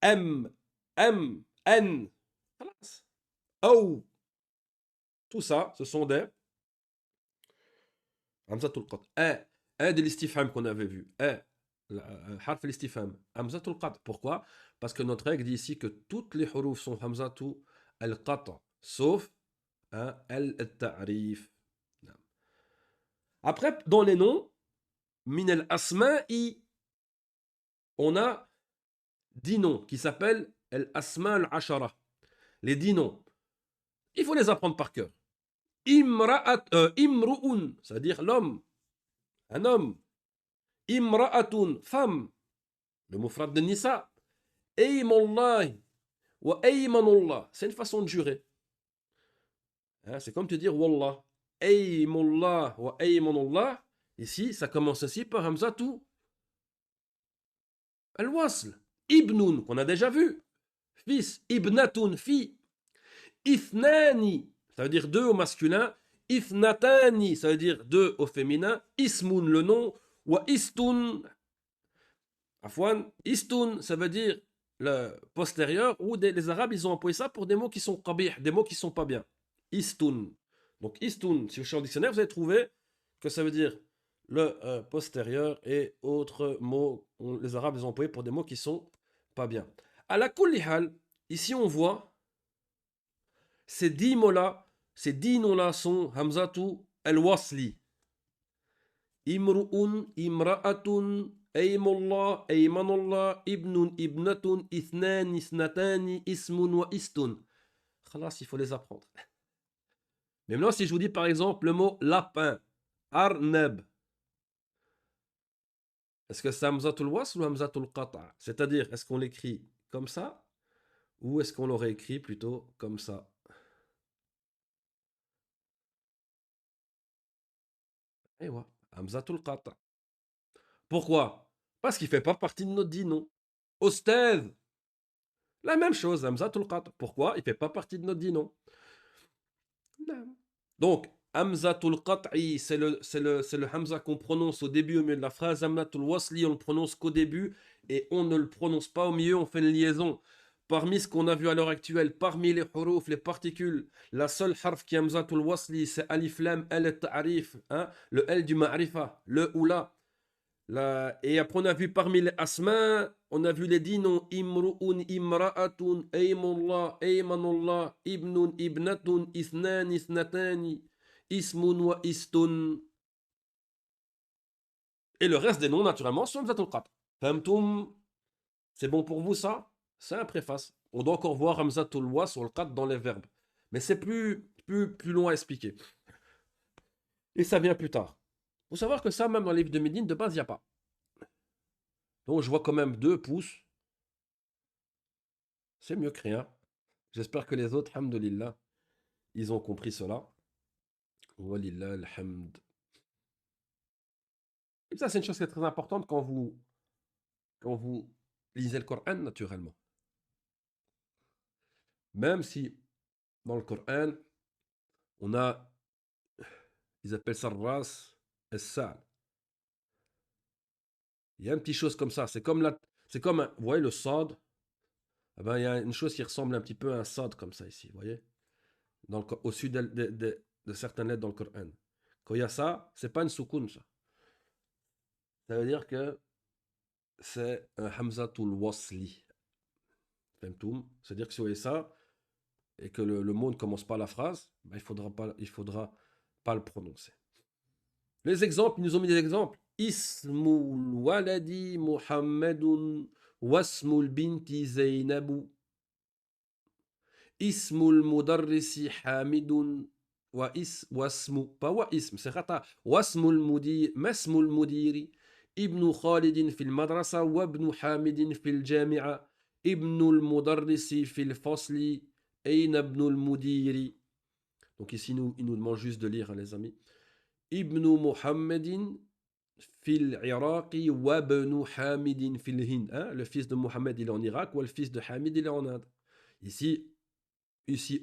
M, N, O. Tout ça, ce sont des hamzatul qat'. Un de l'istifham qu'on avait vu. Harf al-istifham, hamzatul qat'. Pourquoi? Parce que notre règle dit ici que toutes les huruf sont hamzatu al-qata, sauf al-ta'rif. Après, dans les noms, min al-asma'i, on a 10 noms qui s'appellent al-asma al-ashara. Les 10 noms. Il faut les apprendre par cœur. Imru'un, c'est-à-dire l'homme, un homme. Imra'atun, femme. Le mufrad de nisa. Aymallahi wa aymanullah. C'est une façon de jurer. Hein, c'est comme te dire Wallah. Aymullah wa aymanullah. Ici, ça commence aussi par hamzatu al-wasl. Ibnun, qu'on a déjà vu. Fils. Ibnatun, fille. Ithnani, ça veut dire deux au masculin. Ithnatani, ça veut dire deux au féminin. Ismun, le nom. Wa istun. Afwan, istun, ça veut dire le postérieur, ou les Arabes, ils ont employé ça pour des mots qui sont qabih, des mots qui sont pas bien. Istun. Donc istun, si vous cherchez au dictionnaire, vous allez trouver que ça veut dire le postérieur et autres mots, les Arabes les ont employés pour des mots qui sont pas bien. À la kulli hal, ici on voit ces 10 mots-là, ces 10 noms-là sont hamzatu al-wasli. Imru'un, imra'atun, Aymullah, Aymanullah, Ibnun, Ibnatun, Ithnan, Isnatani, Ismun wa Istun. Khalas, il faut les apprendre. Mais maintenant, si je vous dis par exemple le mot lapin, Arnab, est-ce que c'est Hamzatul Wasl ou Hamzatul Qata'? C'est-à-dire, est-ce qu'on l'écrit comme ça ou est-ce qu'on l'aurait écrit plutôt comme ça? Et ouais, Hamzatul Qata'. Pourquoi? Parce qu'il ne fait pas partie de notre dit non. Ostez, la même chose, Hamzatul Qata'. Pourquoi? Il ne fait pas partie de notre dit non. Donc, Hamzatul qat'i, c'est le hamza qu'on prononce au début, au milieu de la phrase. Hamzatul wasli, on le prononce qu'au début et on ne le prononce pas au milieu, on fait une liaison. Parmi ce qu'on a vu à l'heure actuelle, parmi les huruf, les particules, la seule harf qui est hamzatul wasli, c'est alif lam, al ta'rif, hein, le L du ma'rifa, le ou la. Et après, on a vu parmi les asma, on a vu les 10 noms imru'un, imra'atun, aymullah, aymanullah, ibnun, ibnatun, ithnan, ithnatani, ismun wa istun. Et le reste des noms, naturellement, sont hamzatul qat'. Famtum, c'est bon pour vous ça? C'est un préface. On doit encore voir hamzatul was ou le qat' dans les verbes. Mais c'est plus long à expliquer. Et ça vient plus tard. Il faut savoir que ça, même dans les livres de Médine, de base, il n'y a pas. Donc je vois quand même 2 pouces. C'est mieux que rien. J'espère que les autres, alhamdoulilah, ils ont compris cela. Walillah alhamd. Et ça, c'est une chose qui est très importante quand vous lisez le Coran, naturellement. Même si, dans le Coran, on a, ils appellent ça ras et sal. Il y a une petite chose comme ça. C'est comme, vous voyez, le sad. Eh ben, il y a une chose qui ressemble un petit peu à un sad comme ça ici, vous voyez, au-dessus de certaines lettres dans le Coran. Quand il y a ça, c'est pas une soukoun, ça. Ça veut dire que c'est un hamzatul wasli. C'est-à-dire que si vous voyez ça, et que le mot ne commence pas la phrase, ben, il faudra pas le prononcer. Les exemples, ils nous ont mis des exemples. Ismul waladi Muhammadun wasmul binti Zainabu. Ismul mudarrisi Hamidun wasmu, pas wa ism, c'est khata. Wasmul mudir, masmul mudiri. Ibn Khalidin fil madrasa wa ibn Hamidin fil jami'a. Ibnul mudarrisi fil fasli. Aina ibnul mudiri. Donc ici, il nous demande juste de lire, hein, les amis. Ibn Muhammadin fil Iraqi wa ibn Hamidin fil Hind. Hein, le fils de Mohammed, il est en Irak, ou le fils de Hamid, il est en Inde. Ici,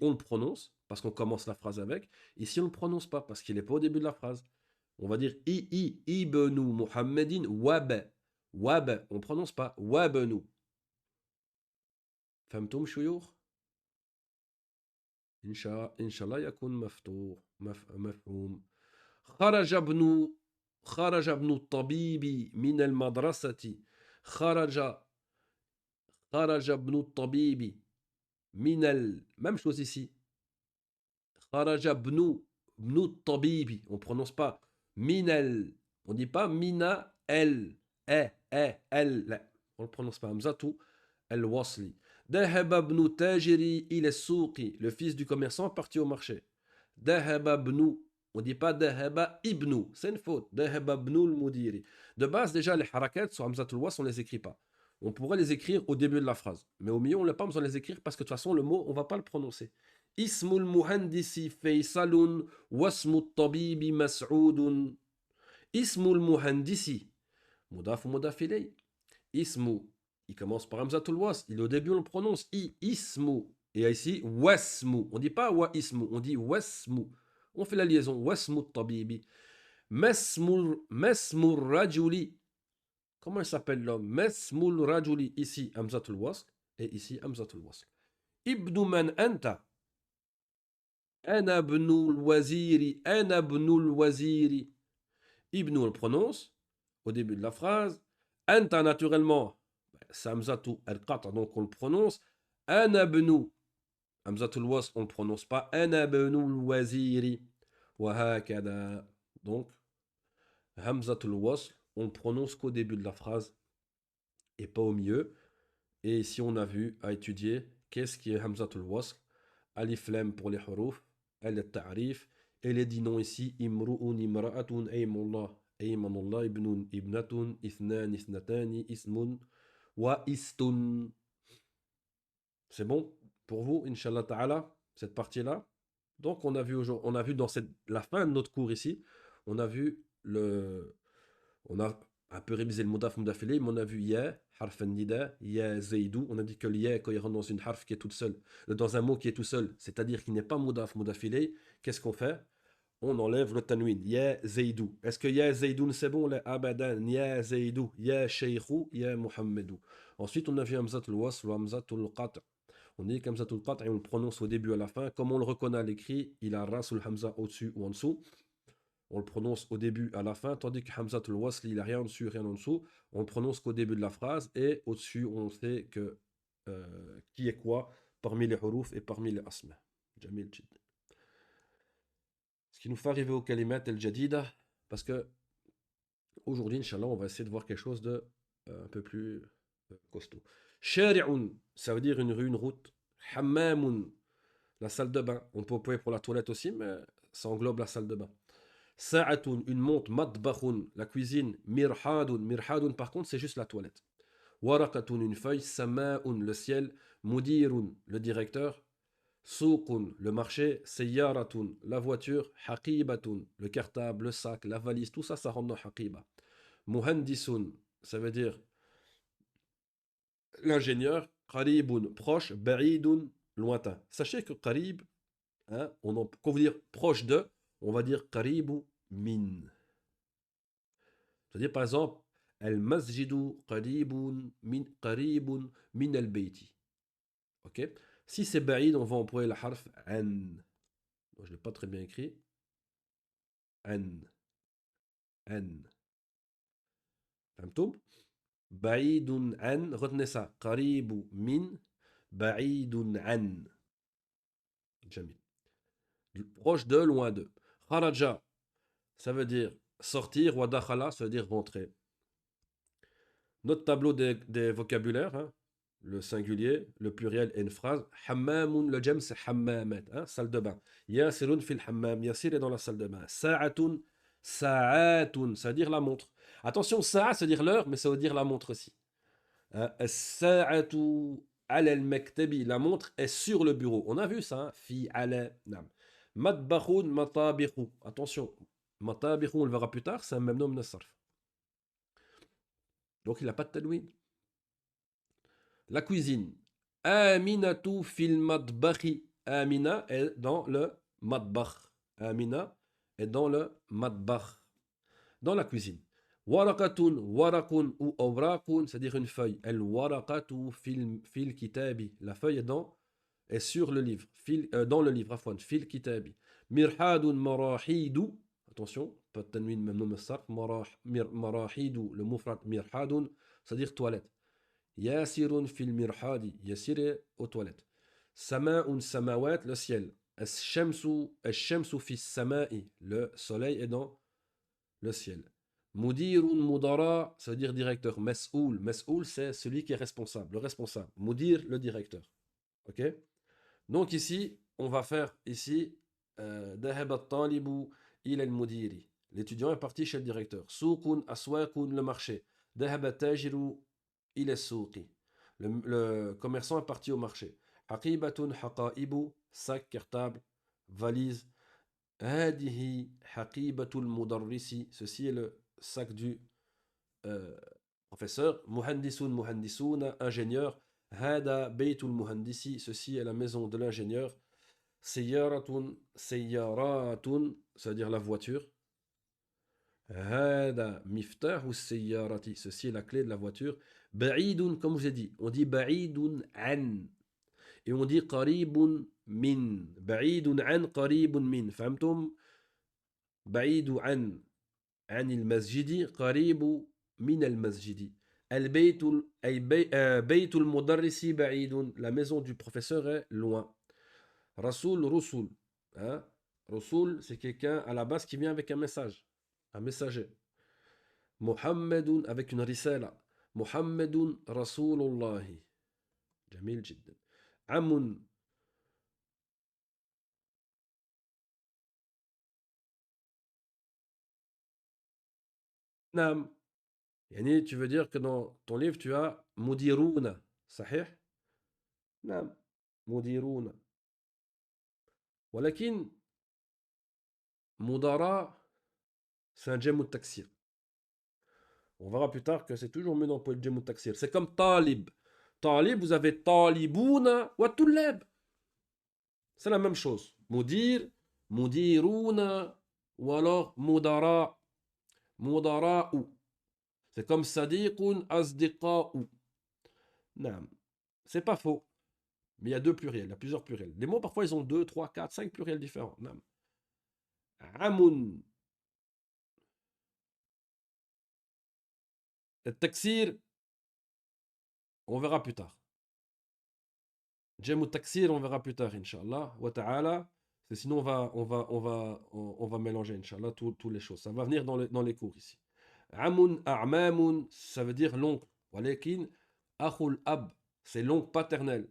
on le prononce, parce qu'on commence la phrase avec. Ici, on ne le prononce pas, parce qu'il n'est pas au début de la phrase. On va dire ibn Muhammadin wab. Wab, on ne prononce pas. Wabnu. Famtum shuyukh? Inch'Allah yakun maftour. Mafhoum. خرج ابن الطبيب من المدرسة. خرج خرج ابن الطبيب même chose ici. خرج ابن الطبيب. On ne prononce pas minel. On ne dit pas mina el. El. On ne le prononce pas. Hamzatu el wasli. ذهب ابن التاجر إلى السوق. Le fils du commerçant est parti au marché. ذهب ابن. On ne dit pas ذهب ibnu. C'est une faute. ذهب ابن المدير. De base, déjà, les harakat sur hamzatul wasl, on ne les écrit pas. On pourrait les écrire au début de la phrase. Mais au milieu, on n'a pas besoin de les écrire parce que de toute façon, le mot, on ne va pas le prononcer. Ismul muhandisi Faysalun wasmut tabibi Mas'oudun. Ismul muhandisi. Mudaf ou mudaf ilay. Ismu. Il commence par hamzatul wasl. Au début, on le prononce. Ismu. Et ici, wasmu. On ne dit pas wa ismu. On dit wasmu. On fait la liaison. Wasmut tabibi. Mesmur rajuli. Comment il s'appelle l'homme? Mesmul rajuli. Ici, hamzatul wasl. Et ici, hamzatul wasl. Ibnu man anta. Ana ibnul waziri. Ana ibnul waziri. Ibnu, on le prononce au début de la phrase. Anta, naturellement, c'est hamzatu al-qat', donc on le prononce. Ana ibnu. Hamzatul wasl, on ne le prononce pas. Ana ibnul waziri. Wa hakada. Donc, hamzatul wasl, on le prononce qu'au début de la phrase et pas au milieu. Et ici, on a vu à étudier qu'est-ce qui est hamzatul wasl. Alif lam pour les huruf, al-ta'rif, et les 10 noms ici, imru'un, imra'atun, aymullah, aymanullah, ibnun, ibnatun, ithnan, ithnatani, ismun, wa istun. C'est bon pour vous, Inch'Allah ta'ala, cette partie-là? Donc, on a vu dans la fin de notre cours ici, on a un peu révisé le mudaf mudafilé, mais on a vu ya, harf nida, ya zaidou. On a dit que le ya, quand il rentre dans une harf qui est toute seule, dans un mot qui est tout seul, c'est-à-dire qu'il n'est pas mudaf mudafilé, qu'est-ce qu'on fait? on enlève le tanwin. Ya Zaydou. Est-ce que Ya Zaydoun c'est bon? Là, abadan. Ya Zaydou. Ya Shaykhou. Ya Muhammadou. Ensuite, on a vu Hamzat al-Wasl ou Hamzat al-Qat'. On dit Hamzat al-Qat' et on le prononce au début et à la fin. Comme on le reconnaît à l'écrit, il a Ras ou le Hamza au-dessus ou en dessous. On le prononce au début à la fin, tandis que Hamzat al-Wasl, il a rien en dessus, rien en dessous. On le prononce qu'au début de la phrase et au-dessus, on sait que qui est quoi parmi les huruf et parmi les asma. Jamil jiddan. Ce qui nous fait arriver au kalimat al-jadida, parce que aujourd'hui, Inch'Allah, on va essayer de voir quelque chose de un peu plus costaud. Shari'un, ça veut dire une rue, une route. Hammamun, la salle de bain. On peut employer pour la toilette aussi, mais ça englobe la salle de bain. Sa'atun, une montre. Matbakhun, la cuisine. Mirhadun, mirhadun, par contre, c'est juste la toilette. Waraqatun, une feuille. Sama'un, le ciel. Mudirun, le directeur. Souqun, le marché. Sayyaratun, la voiture. Haqibatun, le cartable, le sac, la valise, tout ça, ça rentre dans haqiba. Muhandisun, ça veut dire l'ingénieur. Qaribun, proche. Ba'idun, lointain. Sachez que qarib, hein, quand vous dire proche de, on va dire qaribu min. C'est-à-dire par exemple, al-masjidu qaribun min al-bayti. Ok? Si c'est ba'id, on va employer le harf an. Je ne l'ai pas très bien écrit. An. An. فهمتم؟ بعيد عن, retenez ça. قريب من, بعيد عن. جميل. Proche de, loin de. Kharaja, ça veut dire sortir. Wa dakhala, ça veut dire rentrer. Notre tableau des vocabulaires, hein, le singulier, le pluriel et une phrase. Hammamun, le jam, c'est hammamat, hein, salle de bain. Yasirun fil hammam, Yasir est dans la salle de bain. Sa'atun, sa'atun, ça veut dire la montre. Attention, sa'a, ça veut dire l'heure, mais ça veut dire la montre aussi. Hein, Sa'atu ala al-maktabi, la montre est sur le bureau. On a vu ça, hein, fi ala, nam. Matbakhun, matabikhu, attention, matabikhu, on le verra plus tard, c'est un même nom de sarf. Donc il n'a pas de tanwin. La cuisine. Aminatu fil matbakhi. Amina est dans le matbakh. Amina est dans le matbakh. Dans la cuisine. Warakatun, warakun ou awrakun, c'est-à-dire une feuille. El warakatu fil kitabi. La feuille est sur le livre. Dans le livre, afwan. Fil kitabi. Mirhadun marahidu. Attention, pas de tanwin, même nom sarf. Marahidu, le mufrad mirhadun, c'est-à-dire toilette. Yasirun fil mirhadi. Yasir est aux toilettes. Sama'un samawat, le ciel. Ash-shamsu fis sama'i. Le soleil est dans le ciel. Mudirun mudara, ça veut dire directeur. Mas'oul. Mas'oul, c'est celui qui est responsable. Le responsable. Mudir, le directeur. Ok? Donc ici, on va faire ici Dahab at-talibu ila al-mudiri. L'étudiant est parti chez le directeur. Souqun aswaqun, le marché. Dahab at-tajiru ila as-souqi. Le commerçant est parti au marché. Haqibatun haqaibu, sac, cartable, valise. Hadihi haqibatul mudarrisi. Ceci est le sac du professeur. Muhandisun muhandisuna, ingénieur. Hada baytul muhandisi. Ceci est la maison de l'ingénieur. Sayyaratun, sayyaratun, c'est-à-dire la voiture. Hada miftahu sayyarati, ceci est la clé de la voiture. Ba'idun, comme je vous ai dit, on dit ba'idun an. Et on dit qaribun min. Ba'idun an, qaribun min. Fahmtum? Ba'idu an, an il-masjidi, qaribu min al-masjidi. Baytul mudarrisi ba'idun. La maison du professeur est loin. Rasoul, Rusul. Hein? Rasoul, c'est quelqu'un à la base qui vient avec un message, un messager. Muhammadun, avec une risala. Muhammadun Rasulullahi. Jamil jiddan. Amun. Nam. Yani, tu veux dire que dans ton livre, tu as Mudiruna. Sahih? Nam. Mudiruna. ولكن Mudara, c'est un djem ou taksir. On verra plus tard que c'est toujours mieux d'employer le djem ou taksir. C'est comme talib. Talib, vous avez talibuna wa tullab. C'est la même chose. Mudir, mudiruna, ou alors mudara, mudara'u. C'est comme sadiqun, asdiqa'u. Naam. C'est pas faux. Mais il y a deux pluriels, il y a plusieurs pluriels. Les mots, parfois, ils ont deux, trois, quatre, cinq pluriels différents. Naam. Amun. Le taksir, on verra plus tard. Jam taksir, on verra plus tard, Inch'Allah. Wa ta'ala. Sinon, on va mélanger, Inch'Allah, toutes les choses. Ça va venir dans les cours ici. Amun, a'mamun, ça veut dire l'oncle. Walakin, akhul ab, c'est l'oncle paternel.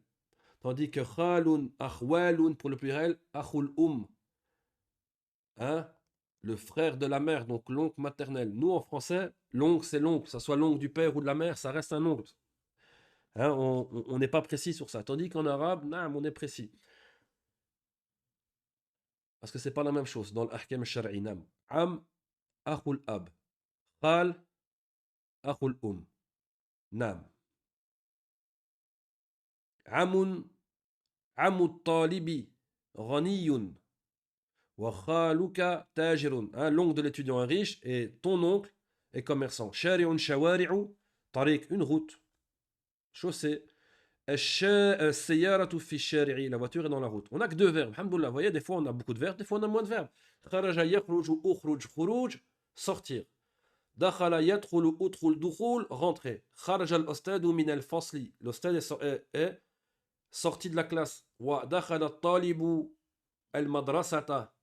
Tandis que khalun, akhwalun, pour le pluriel, akhul hein, le frère de la mère, donc l'oncle maternel. Nous, en français, l'oncle, c'est l'oncle. Que ce soit l'oncle du père ou de la mère, ça reste un oncle. Hein, on n'est pas précis sur ça. Tandis qu'en arabe, on est précis. Parce que c'est pas la même chose dans l'ahkam al-shar'i. Am, akhul ab. Khal, akhul Nam. Amun, amu talibi, ghaniyun. Wa khaluka tajirun. L'oncle de l'étudiant est riche et ton oncle est commerçant. Shari'un shawari'u, tariq, une route. Chaussée. As-sayyaratu fi shari'i, la voiture est dans la route. On n'a que deux verbes. Alhamdoulilah, vous voyez, des fois on a beaucoup de verbes, des fois on a moins de verbes. Kharaja yakhruju ukhruj khuruj, sortir. Dakhala yadkhulu udkhul dukhul, rentrer. Kharaja al-ustadu min al-fasli, l'ustad est sorti de la classe. Wa dakhala at-talibu al-madrasata,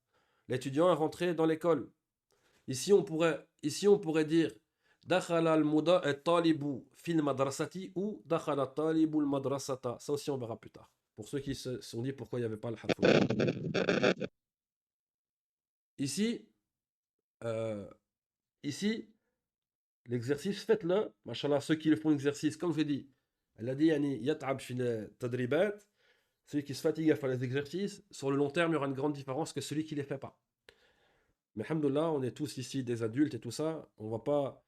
l'étudiant est rentré dans l'école. Ici on pourrait dire dakhala al-talibu fil madrasati ou dakhala at-talibu al-madrasata. Ça aussi on verra plus tard. Pour ceux qui se sont dit pourquoi il n'y avait pas le harf. Ici, euh, ici, l'exercice, faites-le. Machallah, ceux qui le font l'exercice, comme je dis, elle a dit, yat'ab fil tadribat, celui qui se fatigue à faire les exercices, sur le long terme, il y aura une grande différence que celui qui ne les fait pas. Mais alhamdoulilah, on est tous ici des adultes et tout ça, on ne va pas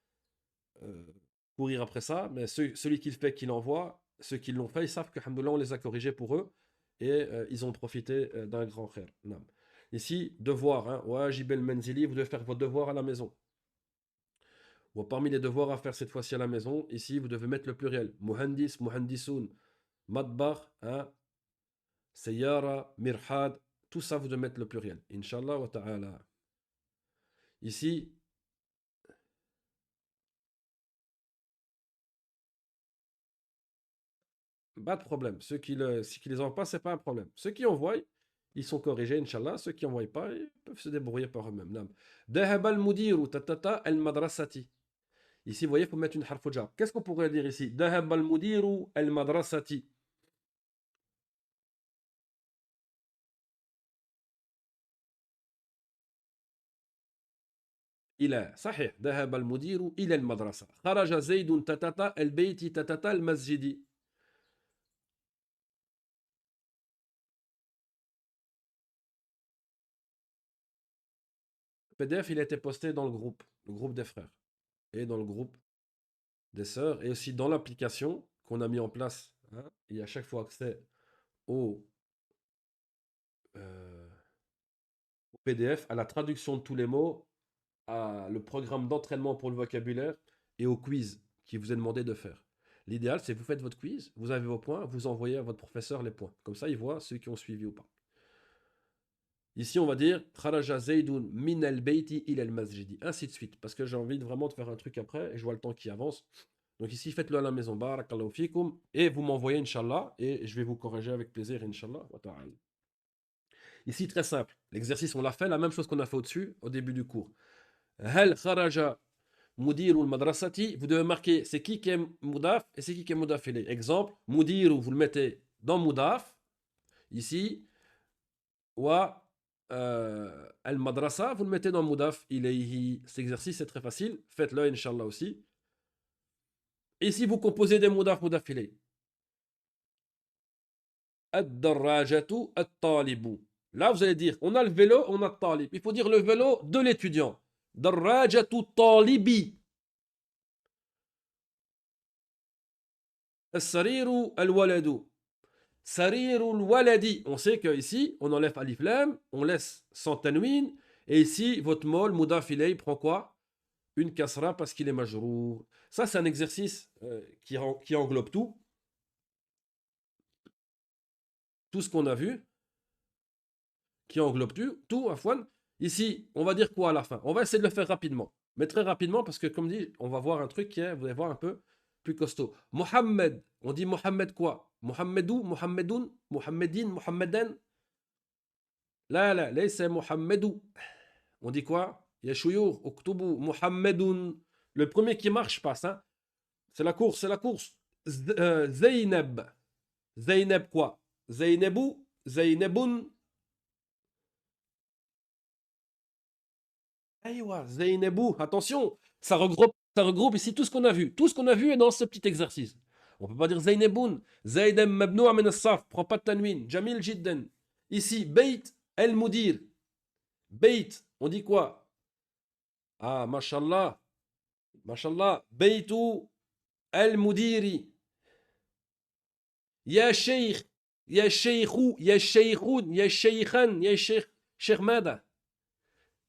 euh, courir après ça, mais celui qui le fait, qui l'envoie, ceux qui l'ont fait, ils savent que alhamdoulilah, on les a corrigés pour eux et ils ont profité d'un grand khair. Naam. Ici, devoir, hein, wajib al-manzili, vous devez faire vos devoirs à la maison. Ou parmi les devoirs à faire cette fois-ci à la maison, ici, vous devez mettre le pluriel. Muhandis, muhandisun, matbar, hein, sayyara, mirhad, tout ça, vous devez mettre le pluriel. Inch'Allah wa ta'ala. Ici, pas de problème. Ceux qui les envoient pas, c'est pas un problème. Ceux qui envoient, ils sont corrigés, Inch'Allah. Ceux qui envoient pas, ils peuvent se débrouiller par eux-mêmes. Nam. Dhahaba al-mudiru tatata al-madrasati. Ici, vous voyez, il faut mettre une harf jar. Qu'est-ce qu'on pourrait dire ici? Dhahaba al-mudiru al-madrasati. إلى صحيح ذهب المدير إلى المدرسة خرج زيد تتتا البيت تتتا المسجد PDF il a été posté dans le groupe des frères et dans le groupe des sœurs et aussi dans l'application qu'on a mis en place, hein, il y a à chaque fois accès au, euh, au PDF, à la traduction de tous les mots, à le programme d'entraînement pour le vocabulaire et au quiz qui vous est demandé de faire. L'idéal, c'est que vous faites votre quiz, vous avez vos points, vous envoyez à votre professeur les points. Comme ça, il voit ceux qui ont suivi ou pas. Ici, on va dire Kharaja Zaydun min al-bayti ila al-masjidi. Ainsi de suite. Parce que j'ai envie vraiment de faire un truc après et je vois le temps qui avance. Donc ici, faites-le à la maison. Barakallahu fikum. Et vous m'envoyez, Inch'Allah. Et je vais vous corriger avec plaisir, Inch'Allah. Ici, très simple. L'exercice, on l'a fait. La même chose qu'on a fait au-dessus, au début du cours. Hal kharaja mudirul madrasati. Vous devez marquer c'est qui est mudaf et c'est qui est mudaf ilay. Exemple, mudiru, vous le mettez dans mudaf. Ici. Wa al-madrasa, vous le mettez dans Moudaf ilayhi. Cet exercice, c'est très facile. Faites-le, Inch'Allah aussi. Et si vous composez des Moudaf, Moudaf ilayhi. Ad-darrajatu at-talibu. Là, vous allez dire, on a le vélo, on a le talib. Il faut dire le vélo de l'étudiant. Darrajatu talibi. As-sariru al-waladu. Sariru al-waladi. On sait qu'ici, on enlève alif lam, on laisse sans tanwin, Et ici, votre mol, mudaf ilay, prend quoi? Une kasra parce qu'il est majrour. Ça, c'est un exercice qui englobe tout. Tout ce qu'on a vu, qui englobe tout, Afwan. Ici, on va dire quoi à la fin? On va essayer de le faire rapidement. Mais très rapidement, parce que comme dit, on va voir un truc qui est, vous allez voir, un peu plus costaud. Mohammed, on dit Mohammed quoi? Mohammedou, Mohammedoun, Mohammedine, Mohammedan. Là, c'est Mohammedou. On dit quoi? Yashouyour, Oktoubou, Mohammedoun. Le premier qui marche passe, hein? C'est la course, c'est la course. Zeynep. Zeynep quoi? Zeynebou, Zeyneboun. Aïwa, Zeynebou, attention, ça regroupe ici tout ce qu'on a vu. Tout ce qu'on a vu est dans ce petit exercice. On peut pas dire Zeyneboun. Zaydem mabnoua min as-saf, prends pas de tanwin. Jamil jidden. Ici, Beit el Moudir. Beit, on dit quoi? Ah, mashallah. Mashallah. Beitou el Moudiri. Ya Sheikh. Ya Sheikhou. Ya Sheikhoun. Ya Sheikhan. Ya Sheikh. Sheikh Mada.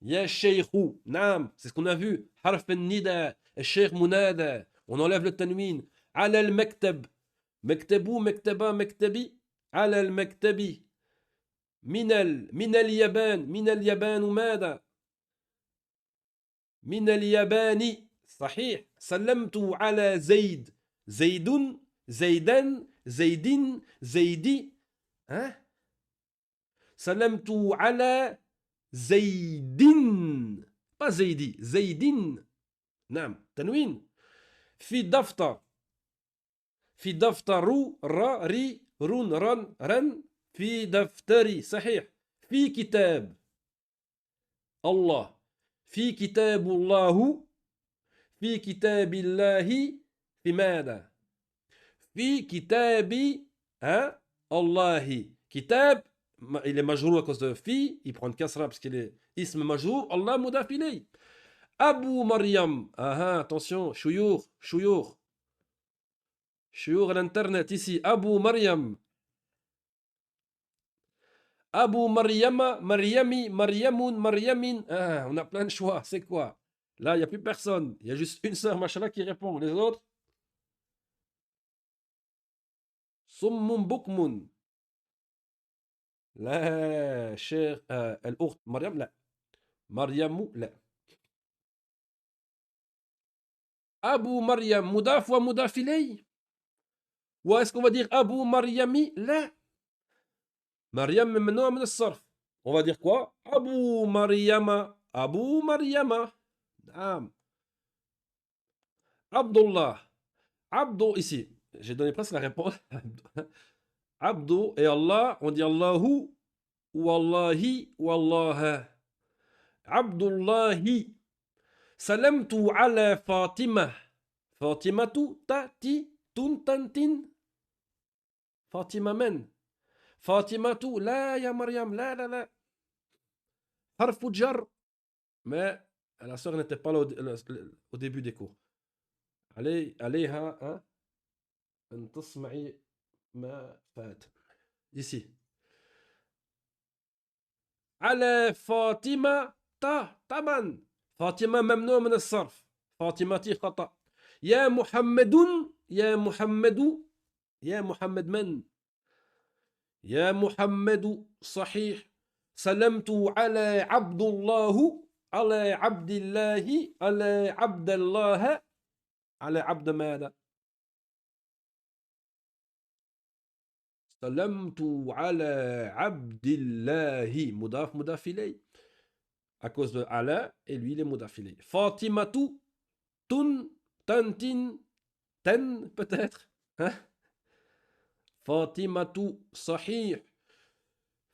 Ya Sheikhou. Naam. C'est ce qu'on a vu. Harf nida. Sheikh Mounada. On enlève le tanwin. Ala al-maktab. Maktabou, maktaba, maktabi. Ala al-maktabi. من اليابان من اليابان ماذا من اليابان صحيح سلمت على زيد زيد زيدان زيد زيدي ها سلمت على زيد pas زيدي زيد نعم تنوين في دفتر في دفتر را ري رون رن رن في دفتري صحيح في كتاب الله في كتاب الله في كتاب الله في ماذا في كتاب الله كتاب il est majrour à cause de fi il prend une kasra parce qu'il est ism majrour Allah mudaf ilay Abu Maryam attention chouyour chouyour chouyour à l'internet ici Abu Maryam Abu Maryama, Maryami, Maryamoun, Maryamin. Ah, on a plein de choix. C'est quoi? Là, il n'y a plus personne. Il y a juste une sœur, machallah, qui répond. Les autres? Summun Bukmun. لا شيخ الأخت مريم لا مريم لا أبو مريم مضاف ومضاف إليه وإسكو va dire أبو مريم لا مريم ممنوع من الصرف on va dire quoi أبو مريم أبو مريم نعم عبد الله عبد ici j'ai donné presque la réponse Abdou et Allah on dit Allahu ou Allahi ou Allah Abdullahi salamtu ala Fatima Fatimatu tati tun tantin Fatima men Fatimatu la ya Maryam la la la harfu jar mais la sœur n'était pas là au début des cours عليها أن تصمعي ما فات ici على فاطمة طبعا فاطمة ممنوع من الصرف فاطمتي خطأ يا محمد يا محمد يا محمد من يا محمد صحيح سلمت على عبد الله على عبد الله على عبد الله على عبد ماذا سلمت على عبد الله مضاف مضاف إليه à cause de ala et lui il est mudaf ilay. Fatimatu tun tantin ten peut-être hein Fatimatu sahih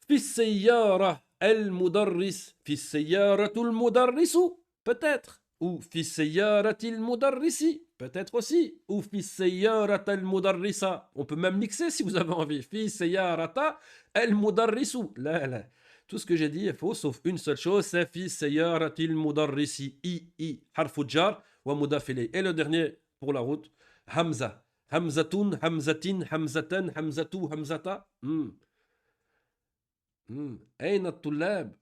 في السيارة المدرس في السيارة المدرس peut-être ou في السيارة المدرس peut-être aussi ou في السيارة المدرسة on peut même mixer si vous avez envie في السيارة المدرس لا tout ce que j'ai dit est faux sauf une seule chose c'est في سيارة المدرس i حرف جار ومضاف إليه et le dernier pour la route همزة همزة همزة همزة همزة همزة أين الطلاب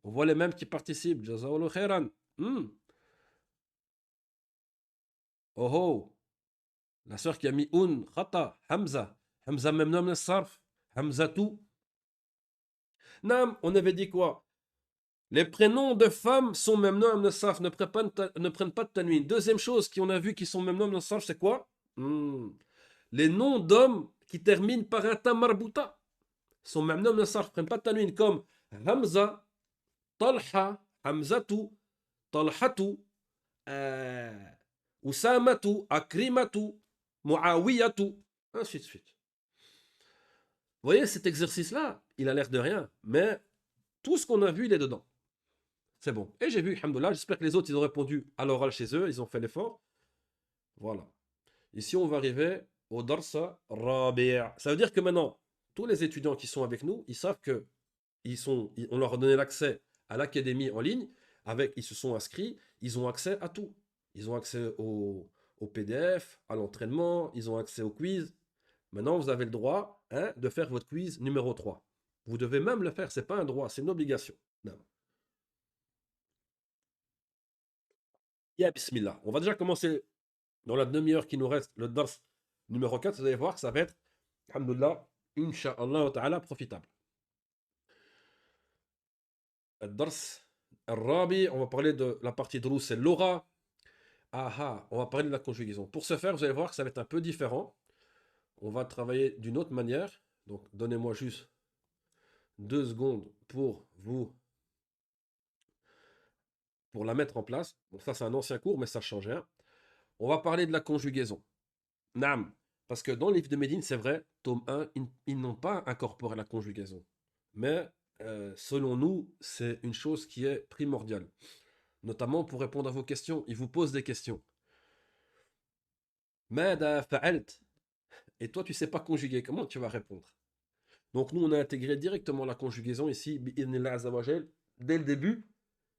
On voit les mêmes qui participent. Jazakallahu khairan. Oh oh. La sœur qui a mis un, khata, Hamza. Hamza memnun min sarf. Hamza tout. Nam, on avait dit quoi? Les prénoms de femmes sont memnun min sarf, ne prennent pas de tanwin. Deuxième chose qu'on a vu qui sont memnun min sarf, c'est quoi? Les noms d'hommes qui terminent par un ta marbuta sont memnun min sarf, ne prennent pas de tanwin, comme Hamza, Talha, Hamzatu, Talhatu, Usamatu, Akrimatu, Muawiyatu, ainsi de suite. Vous voyez, cet exercice-là, il a l'air de rien, mais tout ce qu'on a vu, il est dedans. C'est bon. Et j'ai vu, alhamdoulilah, j'espère que les autres, ils ont répondu à l'oral chez eux, ils ont fait l'effort. Voilà. Ici, on va arriver au Darsa Rabi'. Ça veut dire que maintenant, tous les étudiants qui sont avec nous, ils savent que on leur a donné l'accès à l'académie en ligne, ils se sont inscrits, ils ont accès à tout. Ils ont accès au PDF, à l'entraînement, ils ont accès au quiz. Maintenant, vous avez le droit de faire votre quiz numéro 3. Vous devez même le faire, ce n'est pas un droit, c'est une obligation. Non. Yeah, bismillah. On va déjà commencer dans la demi-heure qui nous reste, le dars numéro 4. Vous allez voir que ça va être, alhamdoulilah, incha'Allah ta'ala, profitable. Le dars al-rabi, on va parler de la partie drous, c'est l'aura. On va parler de la conjugaison. Pour ce faire, vous allez voir que ça va être un peu différent. On va travailler d'une autre manière. Donc, donnez-moi juste 2 secondes pour la mettre en place. Bon, ça, c'est un ancien cours, mais ça change rien. On va parler de la conjugaison. Nam. Parce que dans le livre de Médine, c'est vrai, tome 1, ils n'ont pas incorporé la conjugaison. Mais, selon nous, c'est une chose qui est primordiale. Notamment pour répondre à vos questions. Ils vous posent des questions. Mada fa'alt. Et toi, tu ne sais pas conjuguer. Comment tu vas répondre? Donc, nous, on a intégré directement la conjugaison ici, dès le début,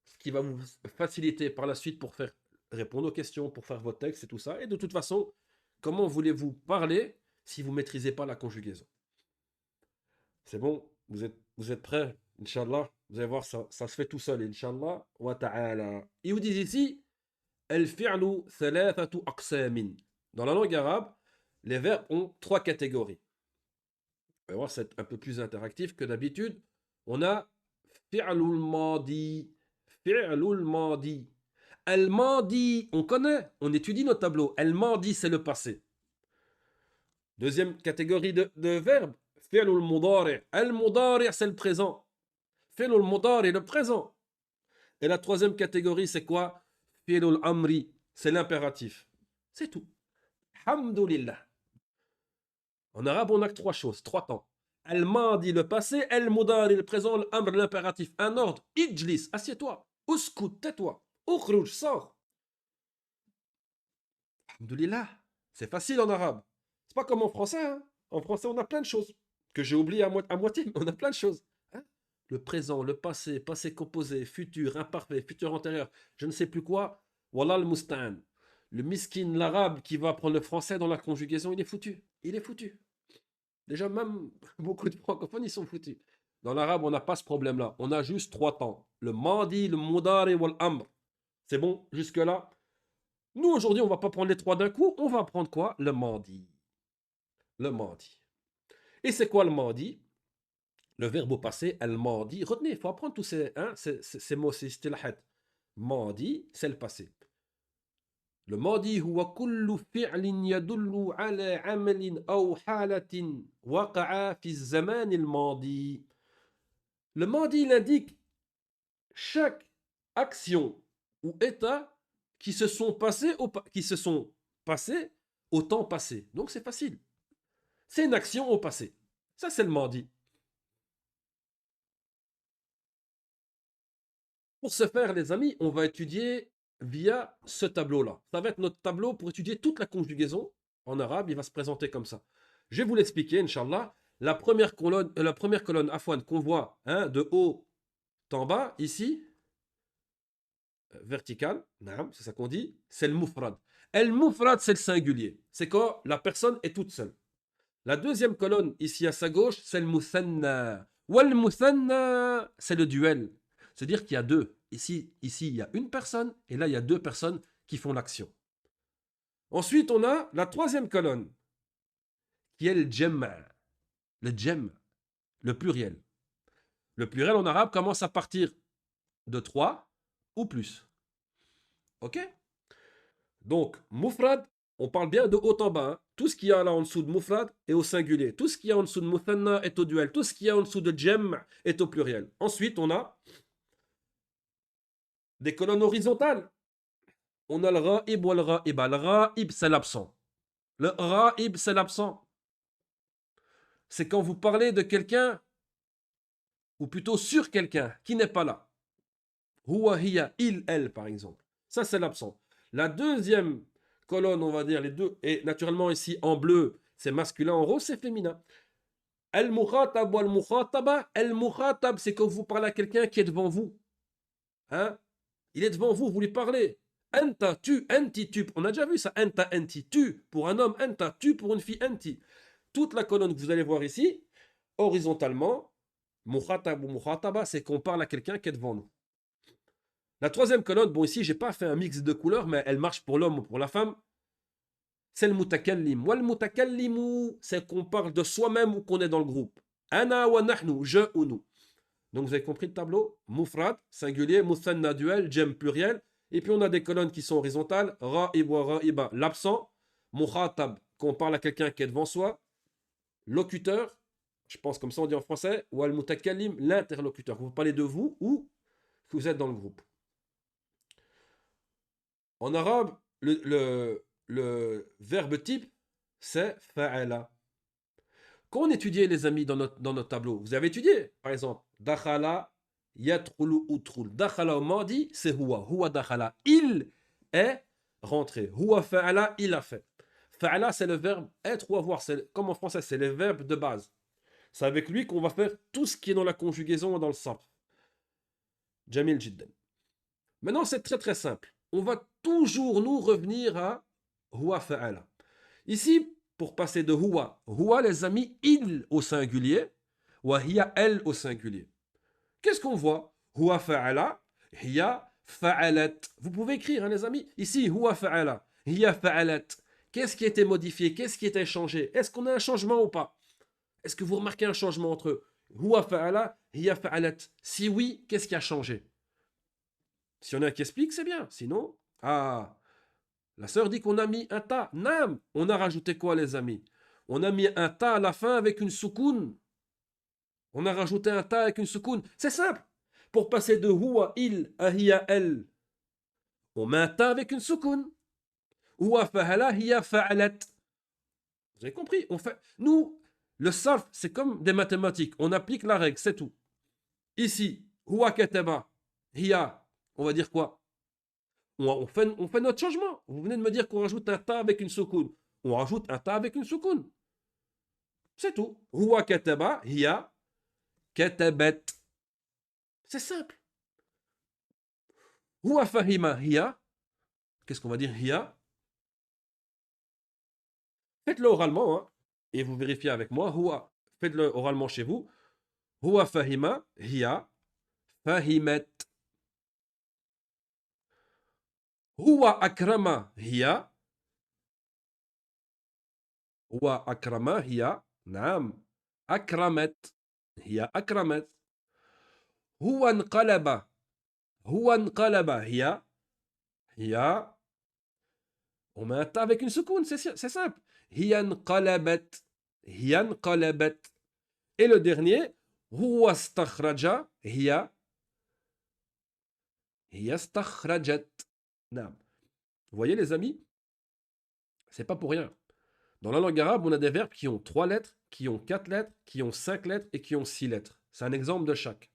ce qui va vous faciliter par la suite pour faire répondre aux questions, pour faire votre texte et tout ça. Et de toute façon, comment voulez-vous parler si vous ne maîtrisez pas la conjugaison? C'est bon? Vous êtes prêts? Inch'Allah? Vous allez voir, ça se fait tout seul. Inch'Allah wa ta'ala. Ils vous disent ici, al-fi'lu thalathatu aqsamin. Dans la langue arabe, les verbes ont 3 catégories. Vous allez voir, c'est un peu plus interactif que d'habitude. On a fi'lul madi. Fi'lul madi. Al-madi, on connaît, on étudie nos tableaux. Al-madi, c'est le passé. Deuxième catégorie de verbes, fi'lul mudari'. Al-mudari', c'est le présent. Fi'lul mudari', le présent. Et la troisième catégorie, c'est quoi? Fi'lul amri, c'est l'impératif. C'est tout. Alhamdulillah. En arabe, on a que 3 choses, 3 temps. Al-madi, le passé. Al-mudari, le présent. L'amr, l'impératif. Un ordre. Ijlis, assieds-toi. Uskut, tais-toi. Ukhruj, sors. Alhamdulillah. C'est facile en arabe. C'est pas comme en français. Hein. En français, on a plein de choses que j'ai oublié à moitié. On a plein de choses. Hein. Le présent, le passé, passé composé, futur, imparfait, futur antérieur, je ne sais plus quoi. Wallah al-musta'an. Le miskin, l'arabe qui va apprendre le français dans la conjugaison, il est foutu. Il est foutu. Déjà, même beaucoup de francophones, ils sont foutus. Dans l'arabe, on n'a pas ce problème-là. On a juste 3 temps. Le madi, le mudari ou l'amr. C'est bon, jusque-là. Nous, aujourd'hui, on ne va pas prendre les 3 d'un coup. On va prendre quoi? Le madi. Le madi. Et c'est quoi le madi? Le verbe au passé, al-madi. Retenez, il faut apprendre tous ces mots, ces istilahat. Madi, c'est le passé. Le madi huwa kullu fi'lin yadullu ala amalin aw halatin waqa'a fi zaman al-madi. Le madi, il indique chaque action ou état qui se sont passés au temps passé. Donc c'est facile. C'est une action au passé. Ça, c'est le madi. Pour ce faire, les amis, on va étudier via ce tableau-là. Ça va être notre tableau pour étudier toute la conjugaison. En arabe, il va se présenter comme ça. Je vais vous l'expliquer, Inch'Allah. La première colonne Afwan qu'on voit de haut en bas, ici, verticale, c'est ça qu'on dit, c'est le mufrad. El mufrad, c'est le singulier. C'est quand la personne est toute seule. La deuxième colonne, ici à sa gauche, c'est le muthanna. Wal muthanna, c'est le duel. C'est-à-dire qu'il y a deux. Ici, il y a une personne, et là, il y a deux personnes qui font l'action. Ensuite, on a la troisième colonne, qui est le jam'. Le jam', le pluriel. Le pluriel en arabe commence à partir de 3 ou plus. Ok? Donc, mufrad, on parle bien de haut en bas. Hein. Tout ce qu'il y a là en dessous de mufrad est au singulier. Tout ce qu'il y a en dessous de muthanna est au duel. Tout ce qu'il y a en dessous de jam' est au pluriel. Ensuite, on a des colonnes horizontales. On a le ra'ib ou le ra'iba. Le ra'ib, c'est l'absent. Le ra'ib, c'est l'absent. C'est quand vous parlez de quelqu'un, ou plutôt sur quelqu'un, qui n'est pas là. Huwa, hiya, il, elle, par exemple. Ça, c'est l'absent. La deuxième colonne, on va dire, les deux, et naturellement ici en bleu, c'est masculin, en rose, c'est féminin. Al-mukhatab ou al-mukhataba. Al-mukhatab, c'est quand vous parlez à quelqu'un qui est devant vous. Hein? Il est devant vous, vous lui parlez. Anta, tu, anti, tu. On a déjà vu ça. Anta, anti, tu. Pour un homme, anta, tu. Pour une fille, anti. Toute la colonne que vous allez voir ici, horizontalement, mukhatab ou mukhataba, c'est qu'on parle à quelqu'un qui est devant nous. La troisième colonne, bon ici, j'ai pas fait un mix de couleurs, mais elle marche pour l'homme ou pour la femme. C'est le mutakallim. Wal mutakallimu, c'est qu'on parle de soi-même ou qu'on est dans le groupe. Ana wa nahnu, je ou nous. Donc vous avez compris le tableau? Mufrad, singulier, muthanna, duel, jem, pluriel. Et puis on a des colonnes qui sont horizontales. Ra'ib wa ra'iba, l'absent. Mukhatab, qu'on parle à quelqu'un qui est devant soi. Locuteur, je pense comme ça on dit en français. Wal mutakallim, l'interlocuteur. Vous parlez de vous ou que vous êtes dans le groupe. En arabe, le verbe type, c'est fa'ala. Quand on étudiait, les amis, dans notre tableau, vous avez étudié, par exemple, dakhala, yadkhulu, utrul. Dakhala au mardi, c'est huwa. Huwa dakhala. Il est rentré. Huwa fa'ala, il a fait. Fa'ala, c'est le verbe être ou avoir. Comme en français, c'est le verbe de base. C'est avec lui qu'on va faire tout ce qui est dans la conjugaison et dans le sarf. Jamil jiddan. Maintenant, c'est très très simple. On va toujours nous revenir à huwa fa'ala. Ici, pour passer de huwa, huwa les amis, il au singulier, wa hiya elle au singulier. Qu'est-ce qu'on voit? Huwa fa'ala, hiya fa'alat. Vous pouvez écrire, hein, les amis. Ici, huwa fa'ala, hiya fa'alat. Qu'est-ce qui a été modifié? Qu'est-ce qui a été changé? Est-ce qu'on a un changement ou pas? Est-ce que vous remarquez un changement entre eux? Huwa fa'ala, hiya fa'alat. Si oui, qu'est-ce qui a changé? Si on a un qui explique, c'est bien. Sinon, la sœur dit qu'on a mis un ta. Nam. On a rajouté quoi, les amis? On a mis un ta à la fin avec une soukoun. On a rajouté un ta avec une soukoun. C'est simple. Pour passer de huwa, il, à hiya, elle, on met un ta avec une soukoun. Huwa fahala, hiya fa'alat. Vous avez compris? Nous, le sarf, c'est comme des mathématiques. On applique la règle, c'est tout. Ici, huwa kataba, hiya, on va dire quoi? On fait notre changement. Vous venez de me dire qu'on rajoute un ta avec une soukoun. On rajoute un ta avec une soukoun. C'est tout. Huwa kataba, hiya, katabat. C'est simple. Huwa fahima, hiya. Qu'est-ce qu'on va dire, hiya? Faites-le oralement, hein, et vous vérifiez avec moi. Huwa, faites-le oralement chez vous. Huwa fahima, hiya, fahimet. Huwa akrama, hiya. Huwa akrama, hiya. Naam. Akramet. Hiya akramet. Huwa nqalaba. Huwa nqalaba, hiya. Hiya. On met un ta avec une soukoun, c'est simple. Hiya nqalabat. Hiya nqalabat. Et le dernier, huwa stakhraja, hiya. Hiya stakhrajat. Naam. Vous voyez, les amis, c'est pas pour rien. Dans la langue arabe, on a des verbes qui ont 3 lettres, qui ont 4 lettres, qui ont 5 lettres et qui ont 6 lettres. C'est un exemple de chaque.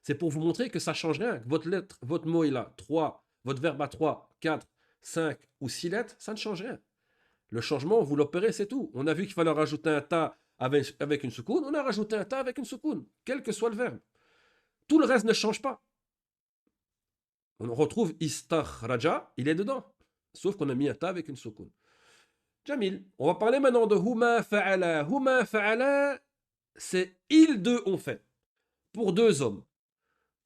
C'est pour vous montrer que ça change rien. Que votre lettre, votre mot est là, 3, votre verbe a 3, 4, 5 ou 6 lettres, ça ne change rien. Le changement, vous l'opérez, c'est tout. On a vu qu'il fallait rajouter un ta avec une soukoun, on a rajouté un ta avec une soukoun, quel que soit le verbe. Tout le reste ne change pas. On retrouve istakhraja, il est dedans. Sauf qu'on a mis un ta avec une soukoun. Jamil, on va parler maintenant de huma fa'ala. Huma fa'ala, c'est ils deux ont fait. Pour 2 hommes.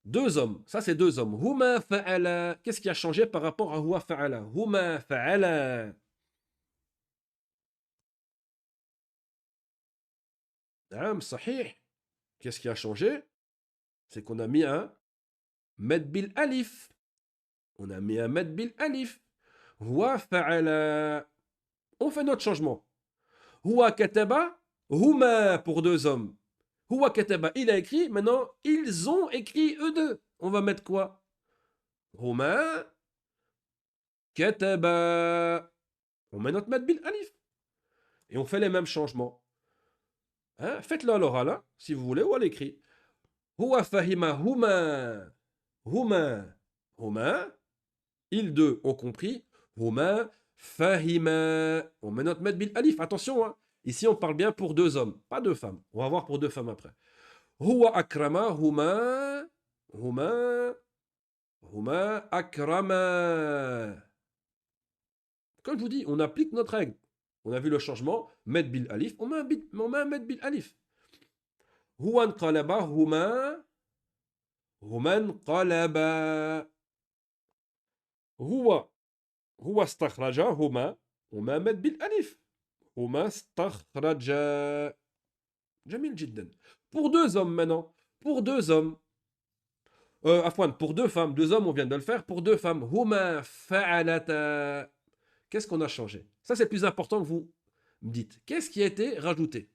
Deux hommes. Ça, c'est deux hommes. Huma fa'ala. Qu'est-ce qui a changé par rapport à huwa fa'ala? Huma fa'ala. Naam, sahih. Qu'est-ce qui a changé? C'est qu'on a mis un med bil alif. On a mis un med bil alif. Huwa fa'ala. On fait notre changement. Huwa kataba. Huma pour deux hommes. Huwa kataba. Il a écrit. Maintenant, ils ont écrit eux deux. On va mettre quoi? Huma kataba. On met notre med bil alif. Et on fait les mêmes changements. Hein? Faites-le à l'oral, hein, si vous voulez, ou à l'écrit. Huwa fahima huma. Huma. Huma. Ils deux ont compris. Huma fahima. On met notre med bil alif. Attention, hein. Ici, on parle bien pour deux hommes, pas deux femmes. On va voir pour deux femmes après. Huwa akrama huma. Huma. Huma akrama. Comme je vous dis, on applique notre règle. On a vu le changement. Med bil alif. On met un med bil alif. Huwa anqalaba huma. Huma anqalaba. Huwa. Huwa stakhraja huma. On met un med bil alif. Huma stakhraja. Jamil jiddan. Pour deux hommes maintenant. Pour deux hommes. Afwan, pour deux femmes. Deux hommes, on vient de le faire. Pour deux femmes. Huma fa'alata. Qu'est-ce qu'on a changé? Ça, c'est le plus important que vous me dites. Qu'est-ce qui a été rajouté?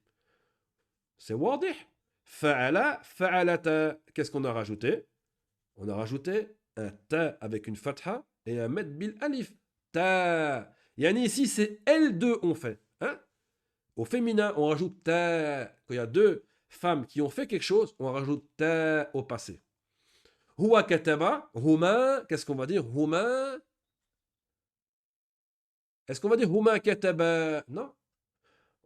C'est wadih. Fa'ala, fa'alata. Qu'est-ce qu'on a rajouté? On a rajouté un ta avec une fatha et un med bil alif. Ta. Yani ici, c'est elles deux ont fait. Hein? Au féminin, on rajoute ta. Quand il y a deux femmes qui ont fait quelque chose, on rajoute ta au passé. Huwa kataba, huma. Qu'est-ce qu'on va dire? Huma. Est-ce qu'on va dire huma kataba? Non.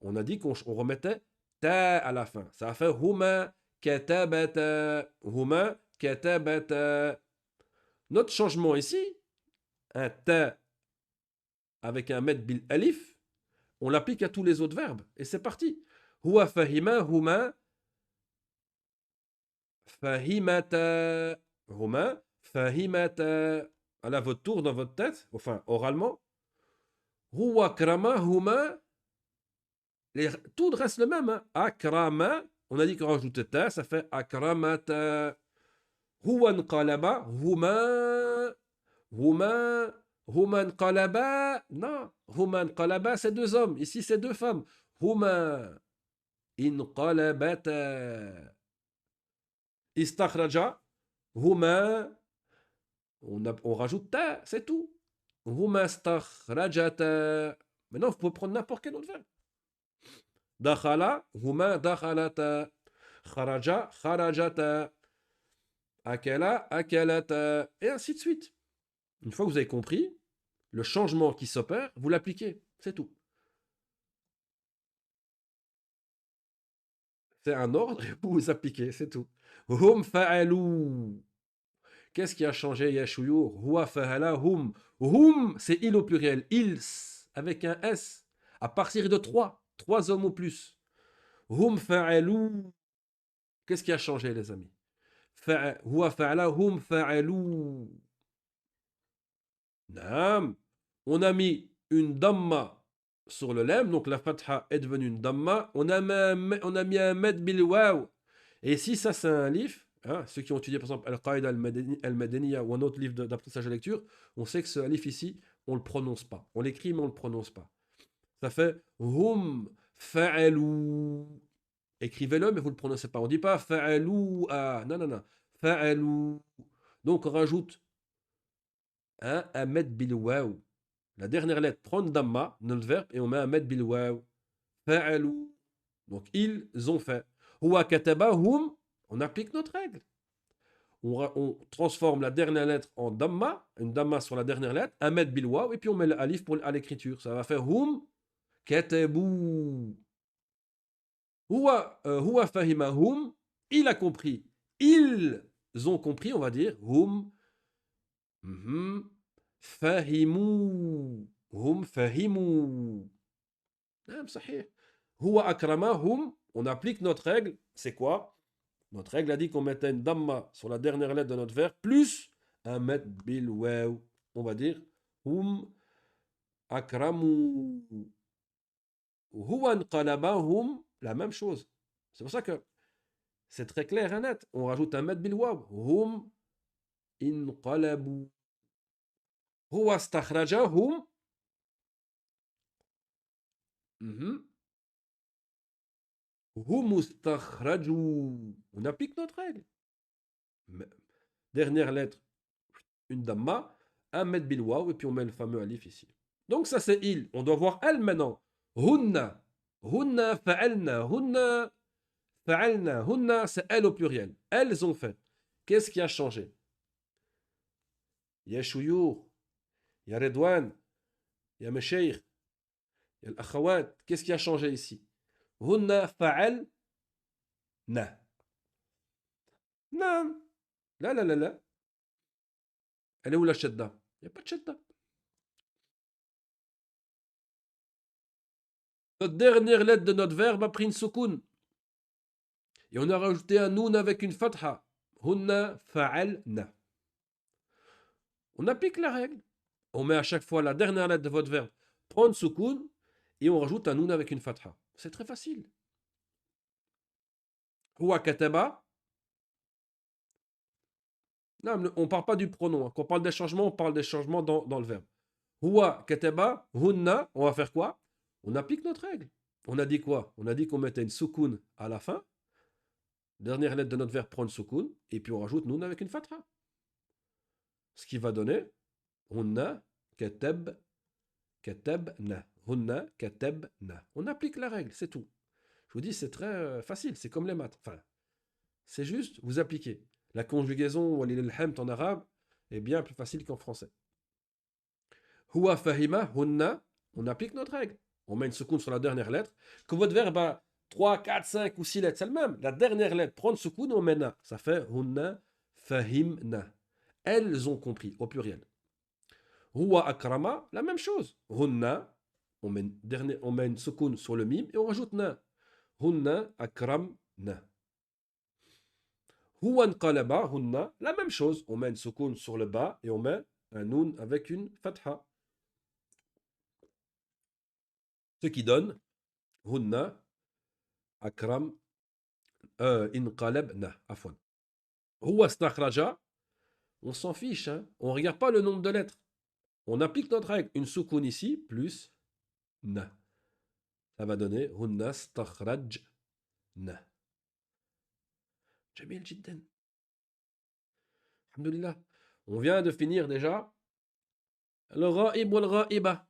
On a dit qu'on remettait ta à la fin. Ça a fait huma katabata. Huma katabata. Notre changement ici, un ta avec un med bil alif, on l'applique à tous les autres verbes. Et c'est parti. Huwa fahima huma fahimata. Huma fahimata. À votre tour dans votre tête, enfin oralement. Huwa krama huma. Tout reste le même. Hein. Akrama. On a dit qu'on rajoutait ta, ça fait akramata. Huwa nqalaba huma. Huma. Huma nqalaba. Non. Huma nqalaba, c'est deux hommes. Ici, c'est deux femmes. Huma inqalabata. Istakhraja. Huma. On rajoute ta, c'est tout. Huma stakhrajata. Maintenant, vous pouvez prendre n'importe quel autre verbe. Dakhala, huma dakhalata. Kharaja, kharajata. Akala, akalata. Et ainsi de suite. Une fois que vous avez compris, le changement qui s'opère, vous l'appliquez. C'est tout. C'est un ordre et vous vous appliquez, c'est tout. Hum fa'alou. Qu'est-ce qui a changé, Yashuyur? Huwa fa'ala hum. Hum, c'est il au pluriel. Ils, avec un S. À partir de trois. Trois hommes ou plus. Hum fa'alou. Qu'est-ce qui a changé, les amis? Huwa fa'ala hum fa'alou. Naam. On a mis une damma sur le lem, donc la fatha est devenue une damma. On a mis un med bil waw. Et si ça c'est un livre, hein, ceux qui ont étudié par exemple Al-Qaïda al-Madaniya ou un autre livre d'apprentissage de lecture, on sait que ce alif ici, on ne le prononce pas. On l'écrit mais on ne le prononce pas. Ça fait hum fa'alou. Écrivez-le mais vous ne le prononcez pas. On ne dit pas fa'alou. Ah, non, non, non. Fa'alou. Donc on rajoute un med bil waw. La dernière lettre prend une damma, notre verbe, et on met un med bil waw. Fa'alou. Donc ils ont fait. Huwa kataba hum. On applique notre règle. On transforme la dernière lettre en damma, une damma sur la dernière lettre, un med bil waw, et puis on met le alif à l'écriture. Ça va faire hum katabu. Huwa fahima hum. Il a compris. Ils ont compris, on va dire. Hum. Fahimu. Hum fahimu. Ah, sahih. Huwa akramahum. On applique notre règle. C'est quoi? Notre règle a dit qu'on mettait une damma sur la dernière lettre de notre verbe, plus un met bil waw. On va dire hum akramu. Huwa inqalaba hum, la même chose. C'est pour ça que c'est très clair et net. On rajoute un met bil waw. Hum inqalabu. Huwa astakhraja hum. Mhm. Hum ustakhraju. On applique notre règle. Dernière lettre, une damma, un met bil waw, et puis on met le fameux alif ici. Donc ça c'est il. On doit voir elle maintenant. Hunna. Hunna fa'alna. Hunna fa'alna. Hunna, c'est elles au pluriel. Elles ont fait. Qu'est-ce qui a changé? Il y a Chouyour, il y a Redouane, il y a Mesheikh, il y a l'Akhawat. Qu'est-ce qui a changé ici? Hunna fa'alna. Non. Là, là, là, là. Elle est où la shadda? Il n'y a pas de shadda. Notre dernière lettre de notre verbe a pris une soukoun. Et on a rajouté un noun avec une fatha. Hunna fa'alna. On applique la règle. On met à chaque fois la dernière lettre de votre verbe, prendre soukoun, et on rajoute un noun avec une fatha. C'est très facile. Huwa kataba. Non, on ne parle pas du pronom. Quand on parle des changements, on parle des changements dans le verbe. Huwa kataba, hunna, on va faire quoi? On applique notre règle. On a dit quoi? On a dit qu'on mettait une soukoun à la fin. Dernière lettre de notre verbe, prendre soukoun, et puis on rajoute noun avec une fatha. Ce qui va donner hunna katab katabna. Hunna katabna. On applique la règle, c'est tout. Je vous dis, c'est très facile, c'est comme les maths. Enfin, c'est juste, vous appliquez. La conjugaison, hamd en arabe, est bien plus facile qu'en français. Huwa fahima, hunna, on applique notre règle. On met une seconde sur la dernière lettre. Que votre verbe a 3, 4, 5 ou 6 lettres, c'est le même. La dernière lettre, prendre seconde, on met na. Ça fait hunna fahimna. Elles ont compris, au pluriel. Huwa akrama, la même chose. Hunna, on met une seconde sur le mime et on rajoute na. Hunna akramna. Huwa inqalaba, hunna, la même chose. On met une soukoun sur le bas et on met un noun avec une fatha. Ce qui donne hunna akram inqalabna. Afwan. Huwa stakhraja, on s'en fiche. Hein. On ne regarde pas le nombre de lettres. On applique notre règle. Une soukoun ici plus na. Ça va donner hunna stakhrajna. Jamil jiddan. Alhamdulillah. On vient de finir déjà le ghaib ou le ghaiba.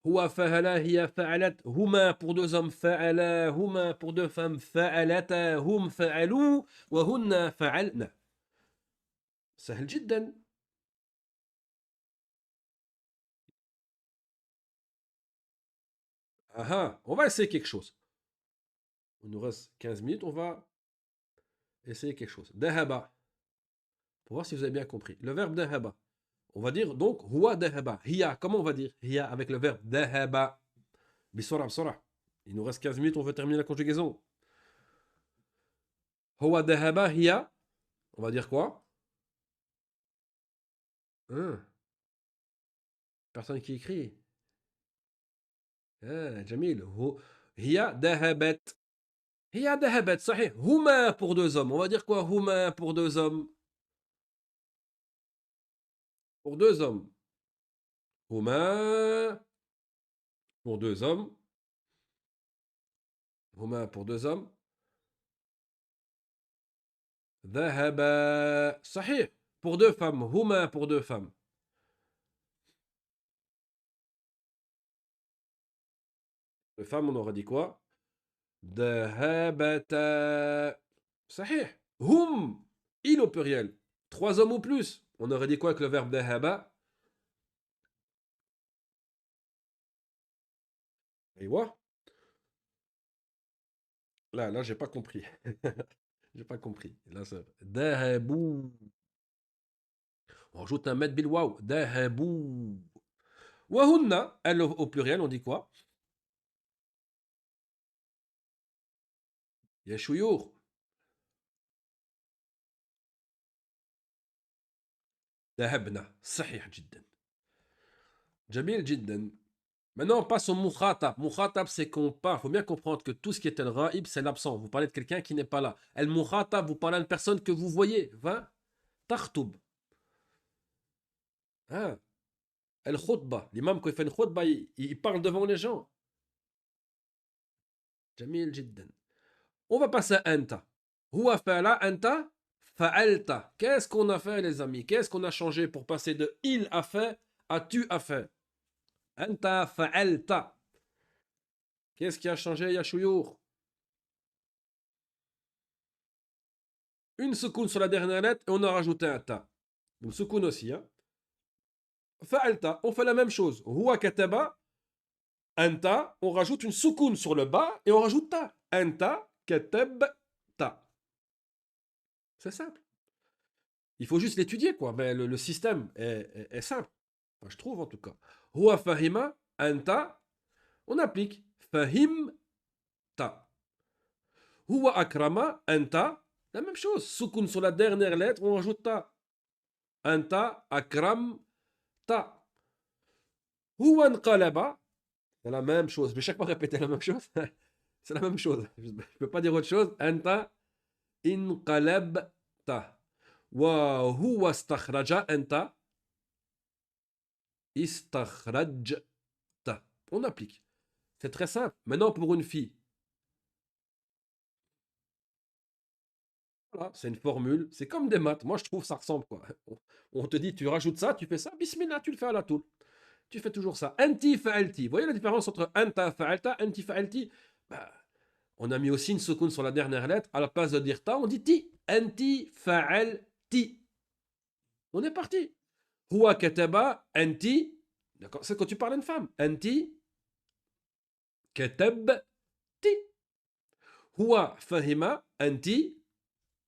Huwa fa'ala, hiya fa'alat, huma pour deux hommes fa'ala, huma pour deux femmes fa'alata, hum fa'alou, wa hunna fa'alna. سهل جدا. Ah ah, on va essayer quelque chose. Il nous reste 15 minutes, on va essayer quelque chose. Dahaba. Pour voir si vous avez bien compris. Le verbe dahaba. On va dire donc huwa dahaba. Hiya, comment on va dire hiya avec le verbe dahaba? Bisora, bisora. Il nous reste 15 minutes, on va terminer la conjugaison. Huwa dahaba hiya. On va dire quoi? Hein? Personne qui écrit. Jamil. Hiya dahabat. Hiya dahabat, sahih. Huma pour deux hommes. On va dire quoi? Huma pour deux hommes. Pour deux hommes. Huma pour deux hommes. Huma pour deux hommes. Dhahaba. Sahih. Pour deux femmes. Huma pour deux femmes. Les femmes, on aurait dit quoi? Dhahabata. Sahih. Hum. Il au pluriel. Trois hommes ou plus. On aurait dit quoi avec le verbe dhahaba? Aïwa. Là, j'ai pas compris. J'ai pas compris. Là, c'est dhahabou. On rajoute un met bil waw. Dhahabou. Wahunna, elle au pluriel, on dit quoi? Yashouyour. ذهبنا. صحيح جدا. جميل جدا. Maintenant, on passe au mukhatab. Mukhatab, c'est qu'on parle. Il faut bien comprendre que tout ce qui est el ghaib, c'est l'absent. Vous parlez de quelqu'un qui n'est pas là. El mukhatab, vous parlez à une personne que vous voyez. Va, takhtoub. Hein? El khutba. L'imam, quand il fait une khutba, il parle devant les gens. Jamil jiddan. On va passer à anta. Huwa fa'ala, anta fa'alta. Qu'est-ce qu'on a fait, les amis? Qu'est-ce qu'on a changé pour passer de il a fait à tu as fait? Anta fa'alta. Qu'est-ce qui a changé, ya shouyour? Une soukoun sur la dernière lettre et on a rajouté un ta. Donc soukoun aussi. Hein. Fa'alta, on fait la même chose. Huwa kataba, anta, on rajoute une soukoun sur le bas et on rajoute ta. Anta katab ta. C'est simple. Il faut juste l'étudier, quoi. Mais le système est simple. Enfin, je trouve en tout cas. Huwa fahima, anta, on applique. Fahim ta. Huwa akrama, anta, la même chose. Soukoun sur la dernière lettre, on rajoute ta. Anta akram ta. Huwa nqalaba, c'est la même chose. Je vais chaque fois répéter la même chose. C'est la même chose. Je ne peux pas dire autre chose. Anta inqalabta. Wa huwa istakhraja anta istakhrajta. On applique. C'est très simple. Maintenant, pour une fille. Voilà, c'est une formule. C'est comme des maths. Moi, je trouve ça ressemble, quoi. On te dit, tu rajoutes ça, tu fais ça. Bismillah, tu le fais à la toule. Tu fais toujours ça. Anti fa'alti. Vous voyez la différence entre anta fa'alta, anti fa'alti? Bah, on a mis aussi une soukoun sur la dernière lettre. À la place de dire ta, on dit ti. Anti fa'alti. On est parti. Huwa kataba anti. D'accord. C'est quand tu parles à une femme. Anti katabti. Huwa fahima anti.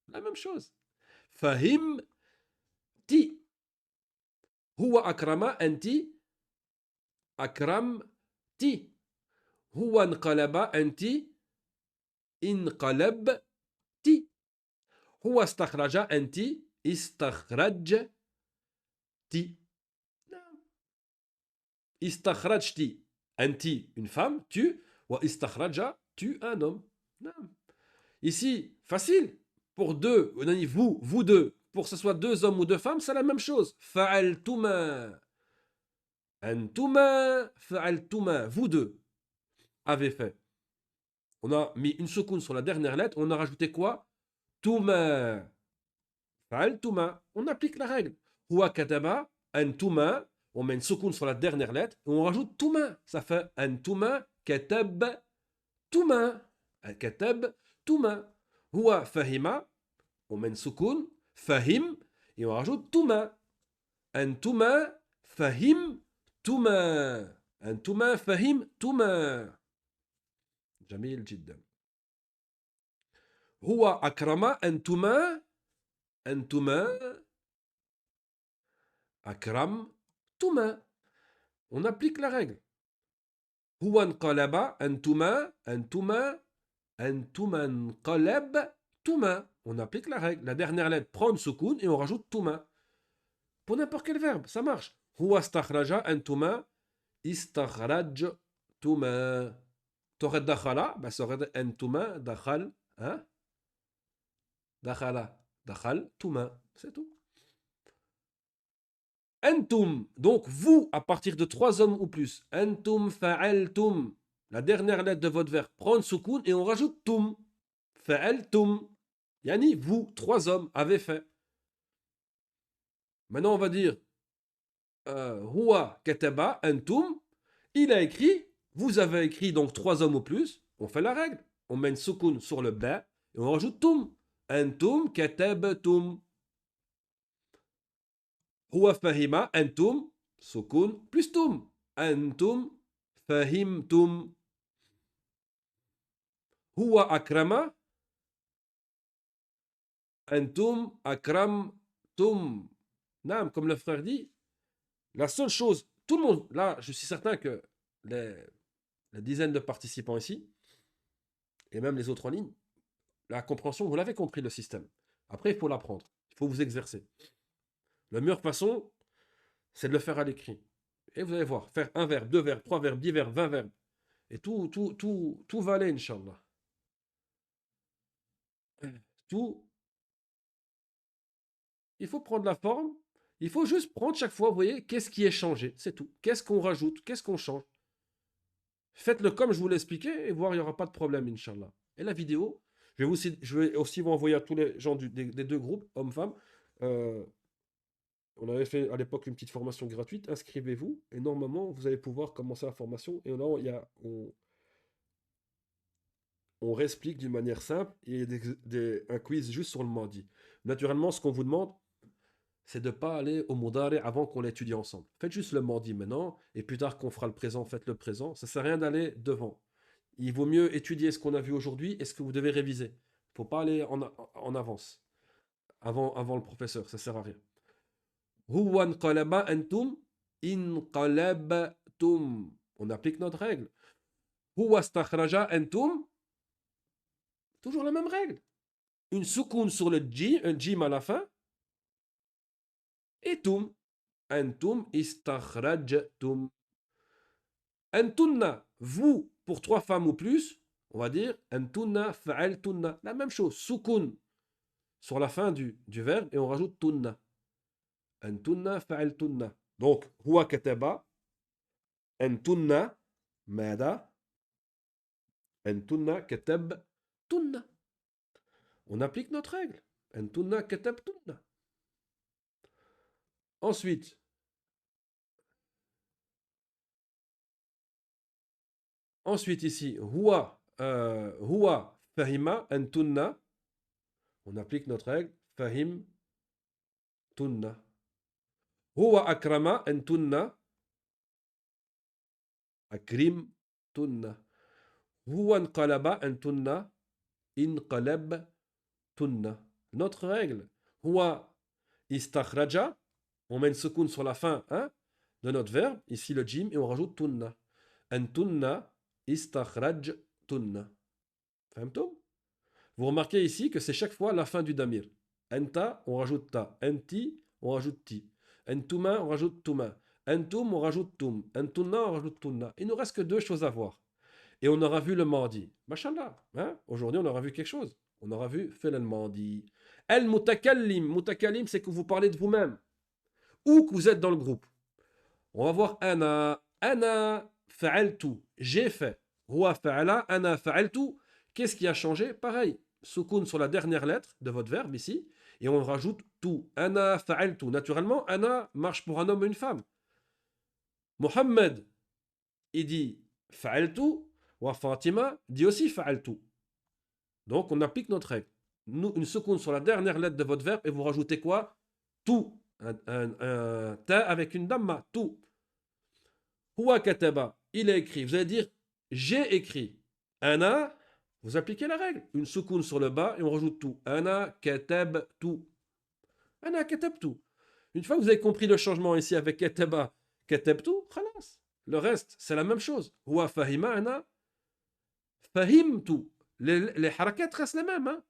La même chose. Fahimti. Huwa akrama anti. Akramti. Huwa nqalaba anti. انقلبتِ. هو استخرج أنتِ استخرجتِ. نعم. استخرجتِ أنتِ une femme, tu, واستخرج tu un homme. نعم. Ici, facile. Pour deux, on a dit vous, vous deux. Pour que ce soit deux hommes ou deux femmes, c'est la même chose. فعلتما. أنتما فعلتما. Vous deux avez fait. On a mis une soukoun sur la dernière lettre. On a rajouté quoi? Touma. Fa'altuma. On applique la règle. Huwa kataba. Antuma. On met une soukoun sur la dernière lettre. Et on rajoute touma. Ça fait antuma katab touma. Katab touma. Huwa fahima. On met une soukoun. Fahim. Et on rajoute touma. Antuma fahim touma. Antuma fahim touma. جميل جدا. هو أكرم أنتما. أنتما أكرمتما. On applique la règle. هو انقلب أنتما. أنتما. أنتما انقلبتما. On applique la règle. La dernière lettre prend une soukoun et on rajoute touma. Pour n'importe quel verbe, ça marche. هو استخرج أنتما استخرجتما. T'aurais dakhala, bah ça aurait أنتما دخل. Hein? Dakhala. Dakhaltuma. C'est tout. Antum, donc vous, à partir de trois hommes ou plus. Antum fa'altum. La dernière lettre de votre verbe prend soukoun et on rajoute tum. Fa'altum. Yani, vous, trois hommes, avez fait. Maintenant, on va dire huwa kataba antum. Il a écrit, vous avez écrit, donc trois hommes ou plus. On fait la règle. On met une soukoun sur le ba et on rajoute tum. Antum katabtum. هو فهم أنتم سكون plus توم. أنتم فهمتم. هو أكرم أنتم أكرمتم. نعم, comme le frère dit, la seule chose, tout le monde, là, je suis certain que les dizaines de participants ici, et même les autres en ligne, la compréhension, vous l'avez compris, le système. Après, il faut l'apprendre. Il faut vous exercer. La meilleure façon, c'est de le faire à l'écrit. Et vous allez voir, faire un verbe, deux verbes, trois verbes, 10 verbes, 20 verbes. Et tout va aller, Inch'Allah. Tout, il faut prendre la forme. Il faut juste prendre chaque fois, vous voyez, qu'est-ce qui est changé. C'est tout. Qu'est-ce qu'on rajoute, qu'est-ce qu'on change. Faites-le comme je vous l'ai expliqué et voir, il n'y aura pas de problème, Inch'Allah. Et la vidéo, je vais aussi vous envoyer à tous les gens des deux groupes, hommes-femmes. Euh, on avait fait à l'époque une petite formation gratuite. Inscrivez-vous et normalement, vous allez pouvoir commencer la formation. Et là, on réexplique d'une manière simple et un quiz juste sur le mardi. Naturellement, ce qu'on vous demande, c'est de ne pas aller au Moudari avant qu'on l'étudie ensemble. Faites juste le mardi maintenant, et plus tard qu'on fera le présent, faites le présent. Ça ne sert à rien d'aller devant. Il vaut mieux étudier ce qu'on a vu aujourd'hui et ce que vous devez réviser. Il ne faut pas aller en avance, avant le professeur, ça ne sert à rien. Huwa nqalaba antum inqalabtum. On applique notre règle. Huwa stakhraja antum. Toujours la même règle. Une soukoun sur le djim, un djim à la fin, et tum. Antum istakhrajtum. Antunna, vous, pour trois femmes ou plus, on va dire antunna fa'altunna. La même chose, soukoun sur la fin du verbe et on rajoute tunna. Antunna fa'altunna. Donc, huwa kataba, antunna, mada, antunna katabtunna. On applique notre règle. Antunna katabtunna. Ensuite, ici, huwa fahima, antunna. On applique notre règle. Fahim tunna. Huwa akrama, antunna. Akrim tunna. Huwa nqalaba, antunna. Inqalab tunna. Notre règle. Huwa istakhraja. On met une seconde sur la fin hein, de notre verbe. Ici le jim. Et on rajoute tunna. Antunna istakhraj tunna. Fahmtum? Vous remarquez ici que c'est chaque fois la fin du damir. Anta, on rajoute ta. Anti, on rajoute ti. Antuma, on rajoute tuma. Antum, on rajoute tum. Antunna, on rajoute tunna. Il ne nous reste que deux choses à voir. Et on aura vu le mardi. Mashallah. Hein? Aujourd'hui, on aura vu quelque chose. On aura vu fait le mardi. Al-mutakallim. Mutakallim, c'est que vous parlez de vous-même. Ou que vous êtes dans le groupe. On va voir ana. Ana fa'altu. J'ai fait. Huwa fa'ala. Ana fa'altu. Qu'est-ce qui a changé? Pareil. Soukoun sur la dernière lettre de votre verbe ici. Et on rajoute tout. Ana fa'altu. Naturellement, ana marche pour un homme et une femme. Mohammed, il dit fa'altu. Wa Fatima dit aussi fa'altu. Donc on applique notre règle. Une seconde sur la dernière lettre de votre verbe et vous rajoutez quoi? Tout. Un ta avec une damma. Tout. Huwa kataba. Il a écrit. Vous allez dire j'ai écrit. Ana. Vous appliquez la règle. Une seconde sur le bas et on rajoute tout. Ana katab tout. Ana katab tout. Une fois que vous avez compris le changement ici avec kataba, katab tout, khalas. Le reste, c'est la même chose. Huwa fahima ana. Fahimtu. Les harakat restent les mêmes. Hein?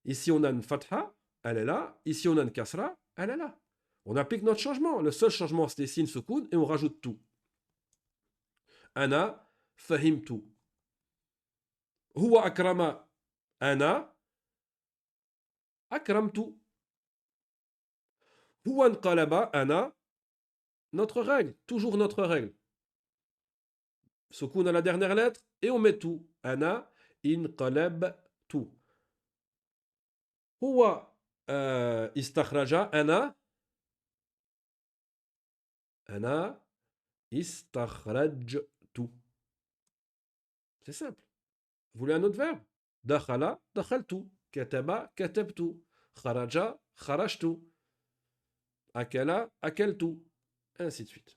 Ici, on a une fatha, elle est là. Ici, on a une kasra, elle est là. On applique notre changement. Le seul changement, c'est ici une soukoun et on rajoute tout. Ana fahimtu. Huwa akrama. Ana akramtu. Huwa nqalaba. Ana. Notre règle. Toujours notre règle. Soukoun à la dernière lettre et on met tout. Ana inqalabtu. Huwa istakhraja. Ana istakhrajtu. C'est simple. Vous voulez un autre verbe? Dakhala, dakhaltu. Kataba, katabtu. Kharaja, kharajtu. Akala, akaltu. Ainsi de suite.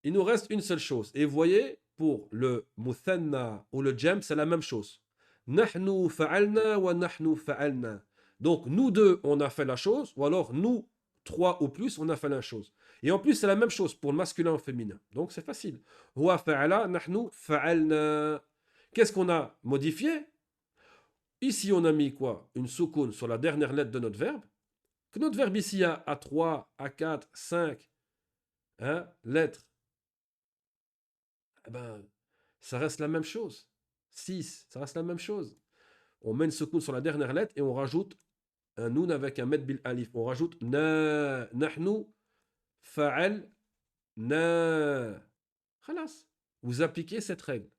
Il nous reste une seule chose. Et vous voyez, pour le muthanna ou le jam, c'est la même chose. Nahnu fa'alna wa nahnu fa'alna. Donc, nous deux, on a fait la chose, ou alors nous, trois ou plus, on a fait la chose. Et en plus, c'est la même chose pour le masculin ou le féminin. Donc, c'est facile. Huwa fa'ala, nahnu fa'alna. Qu'est-ce qu'on a modifié? Ici, on a mis quoi? Une soukoun sur la dernière lettre de notre verbe. Que notre verbe ici a 3, a 4, 5 hein, lettres, eh ben, ça reste la même chose. 6, ça reste la même chose. On met une seconde sur la dernière lettre et on rajoute un noun avec un med bil alif. On rajoute na, nahnu, fa'al, na. Khalas. Vous appliquez cette règle.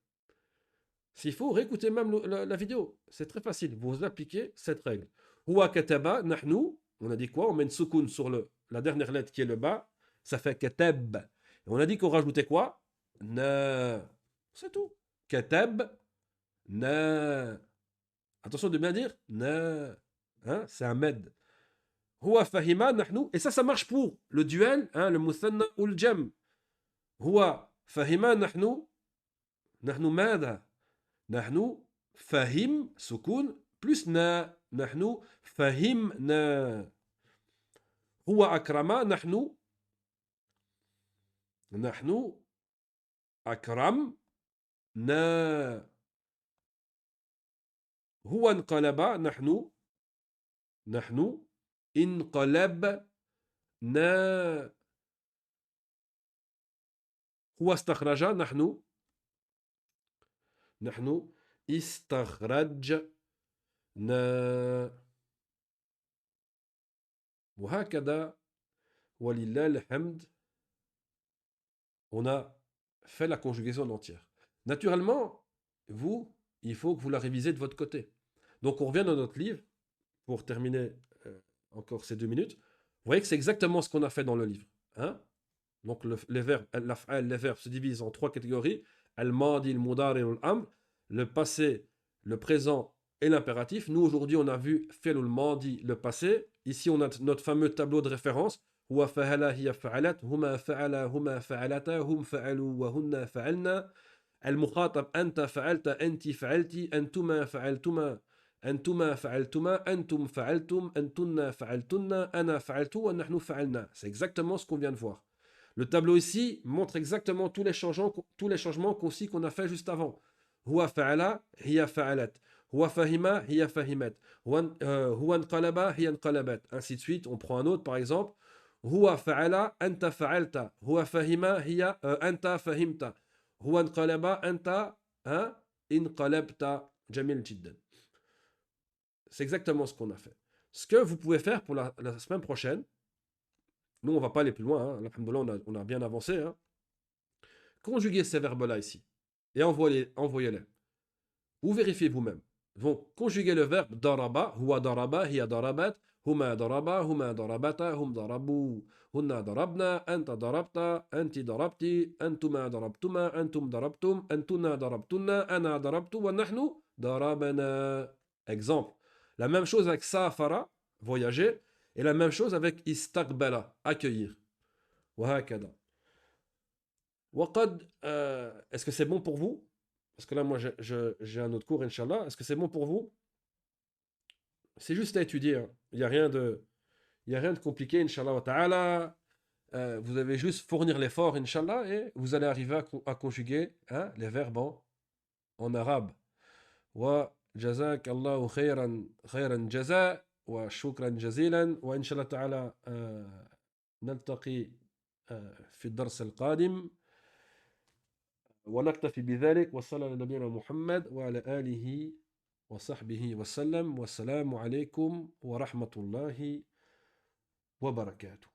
S'il faut, réécouter même la vidéo. C'est très facile. Vous appliquez cette règle. Huwa kataba, nahnu. On a dit quoi? On met une soukoun sur la dernière lettre qui est le bas. Ça fait katab. Et on a dit qu'on rajoutait quoi? Na. C'est tout. Katab, na. Attention de bien dire na. Hein? C'est un med. Huwa fahima, nahnu. Et ça marche pour le duel, hein, le muthanna ou le jam. Huwa fahima, nahnu. Nahnu mada. نحن فهم سكون plus نا نحن فهمنا هو أكرم نحن أكرمنا هو انقلب نحن انقلبنا هو استخرج نحن استخرجنا وهكذا ولله الحمد on a fait la conjugaison entière. Naturellement, il faut que vous la révisez de votre côté. Donc on revient dans notre livre pour terminer encore ces 2 minutes. Vous voyez que c'est exactement ce qu'on a fait dans le livre. Hein? Donc les verbes se divisent en 3 catégories. Al-madi, al-mudari, al-amr. Le passé, le présent et l'impératif. Nous, aujourd'hui, on a vu fi'l al-madi, le passé. Ici, on a notre fameux tableau de référence. Huwa fa'ala, hiya fa'alat. Huma fa'ala, huma fa'alata. Hum fa'alu, wa hunna fa'alna. Al-mukhatab, anta fa'alta, anti fa'alti. Antuma fa'altuma. أنتما فعلتما, أنتم فعلتم, أنتن فعلتن, أنا فعلت, ونحن فعلنا. C'est exactement ce qu'on vient de voir. Le tableau ici montre exactement tous les changements concis qu'on a fait juste avant. Huwa fa'ala, hiya fa'alat. Huwa fahima, hiya fahimat. Huwa nqalaba, hiya nqalabat. Ainsi de suite. On prend un autre par exemple. Huwa fa'ala, anta fa'alta. Huwa fahima, hiya anta fahimta. Huwa nqalaba, anta inqalabta. Jamil jiddan. C'est exactement ce qu'on a fait. Ce que vous pouvez faire pour la semaine prochaine, nous on va pas aller plus loin, hein. Alhamdoulilah, on a bien avancé. Hein. Conjuguez ces verbes-là ici et envoyez-les. Vous vérifiez vous-même. Donc, conjuguez le verbe daraba, huwa daraba, hiya darabat, huma darabata, hum darabu, hunna darabna, anta darabta, anti darabti, antuma darabtuma, antum darabtum, antuna darabtunna, ana darabtu, wa nahnu darabana. Exemple. La même chose avec safara, voyager, et la même chose avec istaqbala, accueillir. Wahakada. Waqad, est-ce que c'est bon pour vous? Parce que là, moi, j'ai un autre cours, Inch'Allah. Est-ce que c'est bon pour vous? C'est juste à étudier. Hein. Il n'y a rien de compliqué, Inch'Allah wa ta'ala. Vous avez juste fournir l'effort, Inch'Allah, et vous allez arriver à conjuguer hein, les verbes en arabe. Wa jazak Allahu khayran jaza, wa shukran jazilan, wa Inch'Allah ta'ala نلتقي في الدرس القادم. ونكتفي بذلك وصلى على نبينا محمد وعلى آله وصحبه وسلم والسلام عليكم ورحمة الله وبركاته.